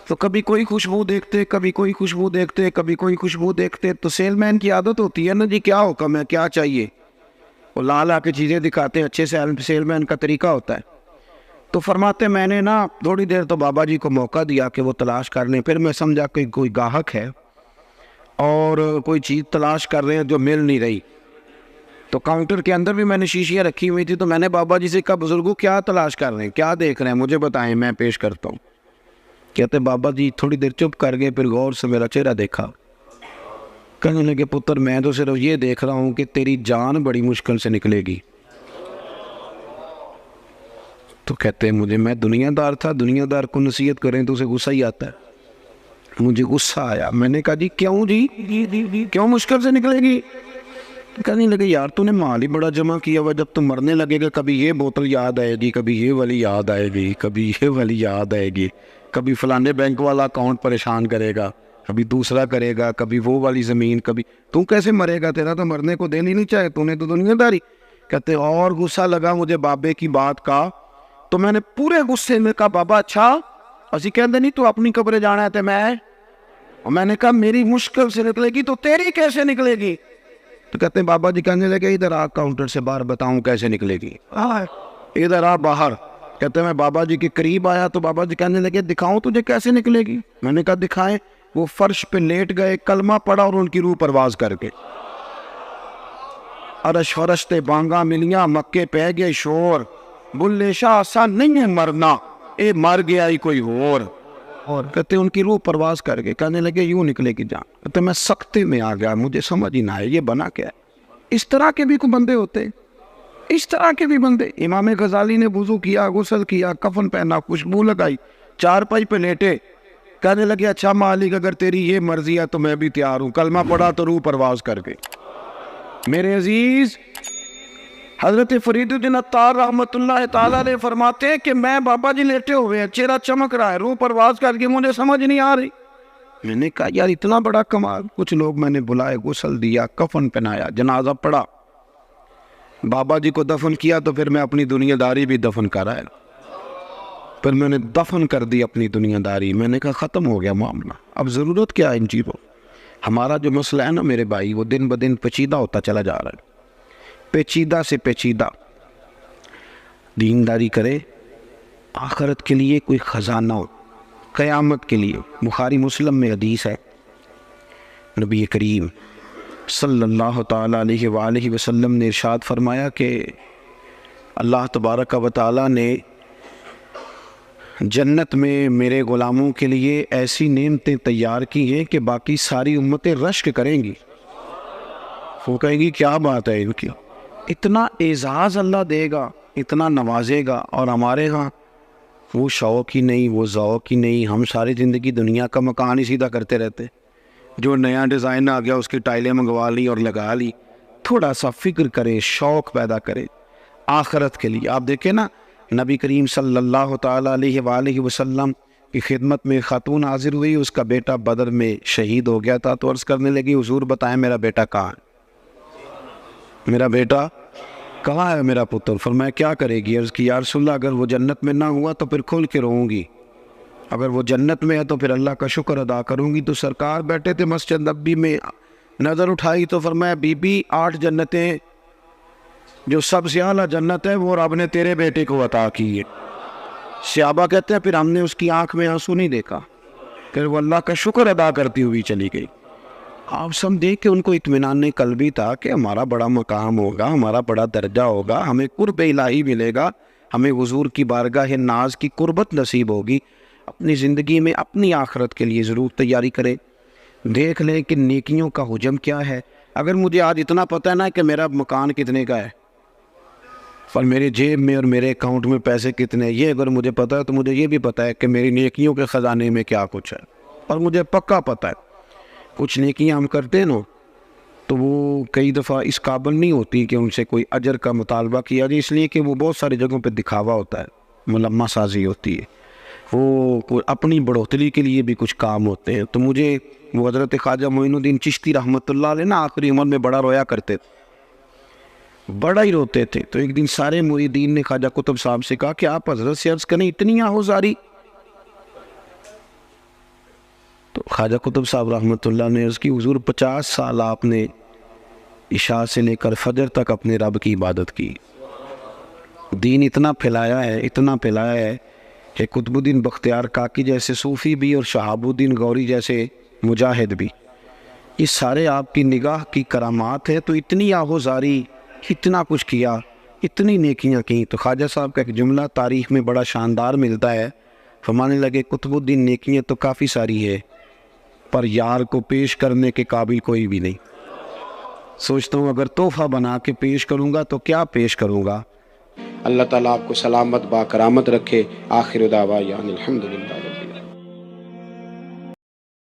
تو کبھی کوئی خوشبو دیکھتے، کبھی کوئی خوشبو دیکھتے، کبھی کوئی خوشبو دیکھتے. تو سیل مین کی عادت ہوتی ہے نا جی، کیا حکم ہے، کیا چاہیے، وہ لا کے چیزیں دکھاتے ہیں، اچھے سے سیل مین کا طریقہ ہوتا ہے. تو فرماتے میں نے نا تھوڑی دیر تو بابا جی کو موقع دیا کہ وہ تلاش کر لیں. پھر میں سمجھا کہ کوئی گاہک ہے اور کوئی چیز تلاش کر رہے ہیں جو مل نہیں رہی. تو کاؤنٹر کے اندر بھی میں نے شیشیاں رکھی ہوئی تھی، تو میں نے بابا جی سے کہا بزرگوں کیا تلاش کر رہے ہیں، کیا دیکھ رہے ہیں، مجھے بتائیں میں پیش کرتا ہوں. کہتے بابا جی تھوڑی دیر چپ کر گئے، پھر غور سے میرا چہرہ دیکھا. کہنے لگے پتر میں تو صرف یہ دیکھ رہا ہوں کہ تیری جان بڑی مشکل سے نکلے گی. تو کہتے ہیں مجھے، میں دنیا دار تھا، دنیا دار کو نصیحت کریں تو اسے غصہ ہی آتا ہے. مجھے غصہ آیا، میں نے کہا جی کیوں جی، کیوں مشکل سے نکلے گی؟ کہنے لگے یار تو نے مال ہی بڑا جمع کیا ہوا، جب تم مرنے لگے گا کبھی یہ بوتل یاد آئے گی، کبھی یہ والی یاد آئے گی، کبھی یہ والی یاد آئے گی، کبھی فلانے بینک والا اکاؤنٹ پریشان کرے گا، کبھی دوسرا کرے گا، کبھی وہ والی زمین، کبھی تو کیسے مرے گا، تیرا تو مرنے کو دل ہی نہیں چاہے، تو نے تو دنیا داری. کہتے اور غصہ لگا مجھے بابے کی بات کا. تو میں نے پورے غصے میں کہا بابا اچھا اسی کہتے نہیں تو اپنی قبر جانا ہے، میں نے کہا میری مشکل سے نکلے گی تو تیری کیسے نکلے گی؟ تو کہتے ہیں بابا جی کہنے لگے ادھر آ کاؤنٹر سے باہر بتاؤں کیسے نکلے گی، ادھر آ باہر. کہتے ہیں میں بابا جی کے قریب آیا تو بابا جی کہنے لگے دکھاؤں تجھے کیسے نکلے گی؟ میں نے کہا دکھائیں. وہ فرش پہ لیٹ گئے، کلمہ پڑا اور ان کی روح پرواز کر کے عرش فرشتے بانگا ملیاں، مکے پہ گئے شور، بلے شاہ آسان نہیں ہے مرنا، اے مر گیا ہی کوئی اور کہتے ان کی روح پرواز کر کے کہنے لگے یوں نکلے گی جان. کہتے میں سختے میں آ گیا، مجھے سمجھ ہی نہ آئے یہ بنا کیا ہے. اس طرح کے بھی کوئی بندے ہوتے، اس طرح کے بھی بندے. امام غزالی نے وضو کیا، غسل کیا، کفن پہنا، خوشبو لگائی، چارپائی پہ لیٹے، کہنے لگے اچھا مالک اگر تیری یہ مرضی ہے تو میں بھی تیار ہوں. کلمہ پڑھا تو روح پرواز کر کے. میرے عزیز حضرت فرید الدین عطار رحمۃ اللہ تعالیٰ نے فرماتے ہیں کہ میں بابا جی لیٹے ہوئے ہیں، چہرہ چمک رہا ہے، روح پرواز کر کے مجھے سمجھ نہیں آ رہی. میں نے کہا یار اتنا بڑا کمال. کچھ لوگ میں نے بلائے، غسل دیا، کفن پہنایا، جنازہ پڑھا، بابا جی کو دفن کیا. تو پھر میں اپنی دنیا داری بھی دفن کرایا، پھر میں نے دفن کر دی اپنی دنیا داری. میں نے کہا ختم ہو گیا معاملہ، اب ضرورت کیا ہے ان چیزوں. ہمارا جو مسئلہ ہے نا میرے بھائی وہ دن بدن پیچیدہ ہوتا چلا جا رہا ہے، پیچیدہ سے پیچیدہ. دینداری کرے، آخرت کے لیے کوئی خزانہ ہو، قیامت کے لیے. بخاری مسلم میں حدیث ہے، نبی کریم صلی اللہ تعالیٰ علیہ وآلہ وسلم نے ارشاد فرمایا کہ اللہ تبارک و تعالیٰ نے جنت میں میرے غلاموں کے لیے ایسی نعمتیں تیار کی ہیں کہ باقی ساری امتیں رشک کریں گی. وہ کہیں گی کیا بات ہے ان کی، اتنا اعزاز اللہ دے گا، اتنا نوازے گا، اور ہمارے ہاں وہ شوق ہی نہیں، وہ ذوق ہی نہیں. ہم ساری زندگی دنیا کا مکان ہی سیدھا کرتے رہتے، جو نیا ڈیزائن آ گیا اس کی ٹائلیں منگوا لی اور لگا لی. تھوڑا سا فکر کرے، شوق پیدا کرے آخرت کے لیے. آپ دیکھیں نا نبی کریم صلی اللہ تعالیٰ علیہ وآلہ وسلم کی خدمت میں خاتون حاضر ہوئی، اس کا بیٹا بدر میں شہید ہو گیا تھا. تو عرض کرنے لگی حضور بتائیں میرا بیٹا کہاں ہے، میرا بیٹا کہاں ہے میرا پتر؟ فرمایا کیا کرے گی؟ عرض کی یا رسول اللہ اگر وہ جنت میں نہ ہوا تو پھر کھل کے روؤں گی، اگر وہ جنت میں ہے تو پھر اللہ کا شکر ادا کروں گی. تو سرکار بیٹھے تھے مسجد نبوی میں، نظر اٹھائی تو فرمایا بی بی 8 جنتیں جو سب سے اعلیٰ جنت ہے وہ رب نے تیرے بیٹے کو عطا کی ہے. صحابہ کہتے ہیں پھر ہم نے اس کی آنکھ میں آنسو نہیں دیکھا، پھر وہ اللہ کا شکر ادا کرتی ہوئی چلی گئی. آپ سمجھیں کہ ان کو اطمینان قلبی تھا کہ ہمارا بڑا مقام ہوگا، ہمارا بڑا درجہ ہوگا، ہمیں قرب الہی ملے گا، ہمیں حضور کی بارگاہ ناز کی قربت نصیب ہوگی. اپنی زندگی میں اپنی آخرت کے لیے ضرور تیاری کریں. دیکھ لیں کہ نیکیوں کا حجم کیا ہے. اگر مجھے آج اتنا پتہ ہے نا کہ میرا مکان کتنے کا ہے اور میرے جیب میں اور میرے اکاؤنٹ میں پیسے کتنے ہیں، یہ اگر مجھے پتہ ہے تو مجھے یہ بھی پتہ ہے کہ میری نیکیوں کے خزانے میں کیا کچھ ہے. اور مجھے پکا پتہ ہے کچھ نیکیاں ہم کرتے ہیں نا تو وہ کئی دفعہ اس قابل نہیں ہوتی کہ ان سے کوئی اجر کا مطالبہ کیا جائے، اس لیے کہ وہ بہت ساری جگہوں پہ دکھاوا ہوتا ہے، ملمہ سازی ہوتی ہے، وہ اپنی بڑھوتری کے لیے بھی کچھ کام ہوتے ہیں. تو مجھے وہ حضرت خواجہ معین الدین چشتی رحمۃ اللہ علیہ نا آخری عمر میں بڑا رویا کرتے تھے. بڑا ہی روتے تھے. تو ایک دن سارے مریدین نے خواجہ قطب صاحب سے کہا کہ آپ حضرت سے عرض کریں اتنی آہوزاری. تو خواجہ قطب صاحب رحمۃ اللہ نے عرض کی حضور 50 سال آپ نے عشاء سے لے کر فجر تک اپنے رب کی عبادت کی, دین اتنا پھیلایا ہے کہ قطب الدین بختیار کاکی جیسے صوفی بھی اور شہاب الدین غوری جیسے مجاہد بھی, یہ سارے آپ کی نگاہ کی کرامات ہے. تو اتنی آہوزاری, اتنا کچھ کیا, اتنی نیکیاں کی. تو خواجہ صاحب کا ایک جملہ تاریخ میں بڑا شاندار ملتا ہے, فرمانے لگے قطب الدین نیکیاں تو کافی ساری ہے پر یار کو پیش کرنے کے قابل کوئی بھی نہیں. سوچتا ہوں اگر تحفہ بنا کے پیش کروں گا تو کیا پیش کروں گا. اللہ تعالیٰ آپ کو سلامت با کرامت رکھے. آخر دعوانا الحمدللہ.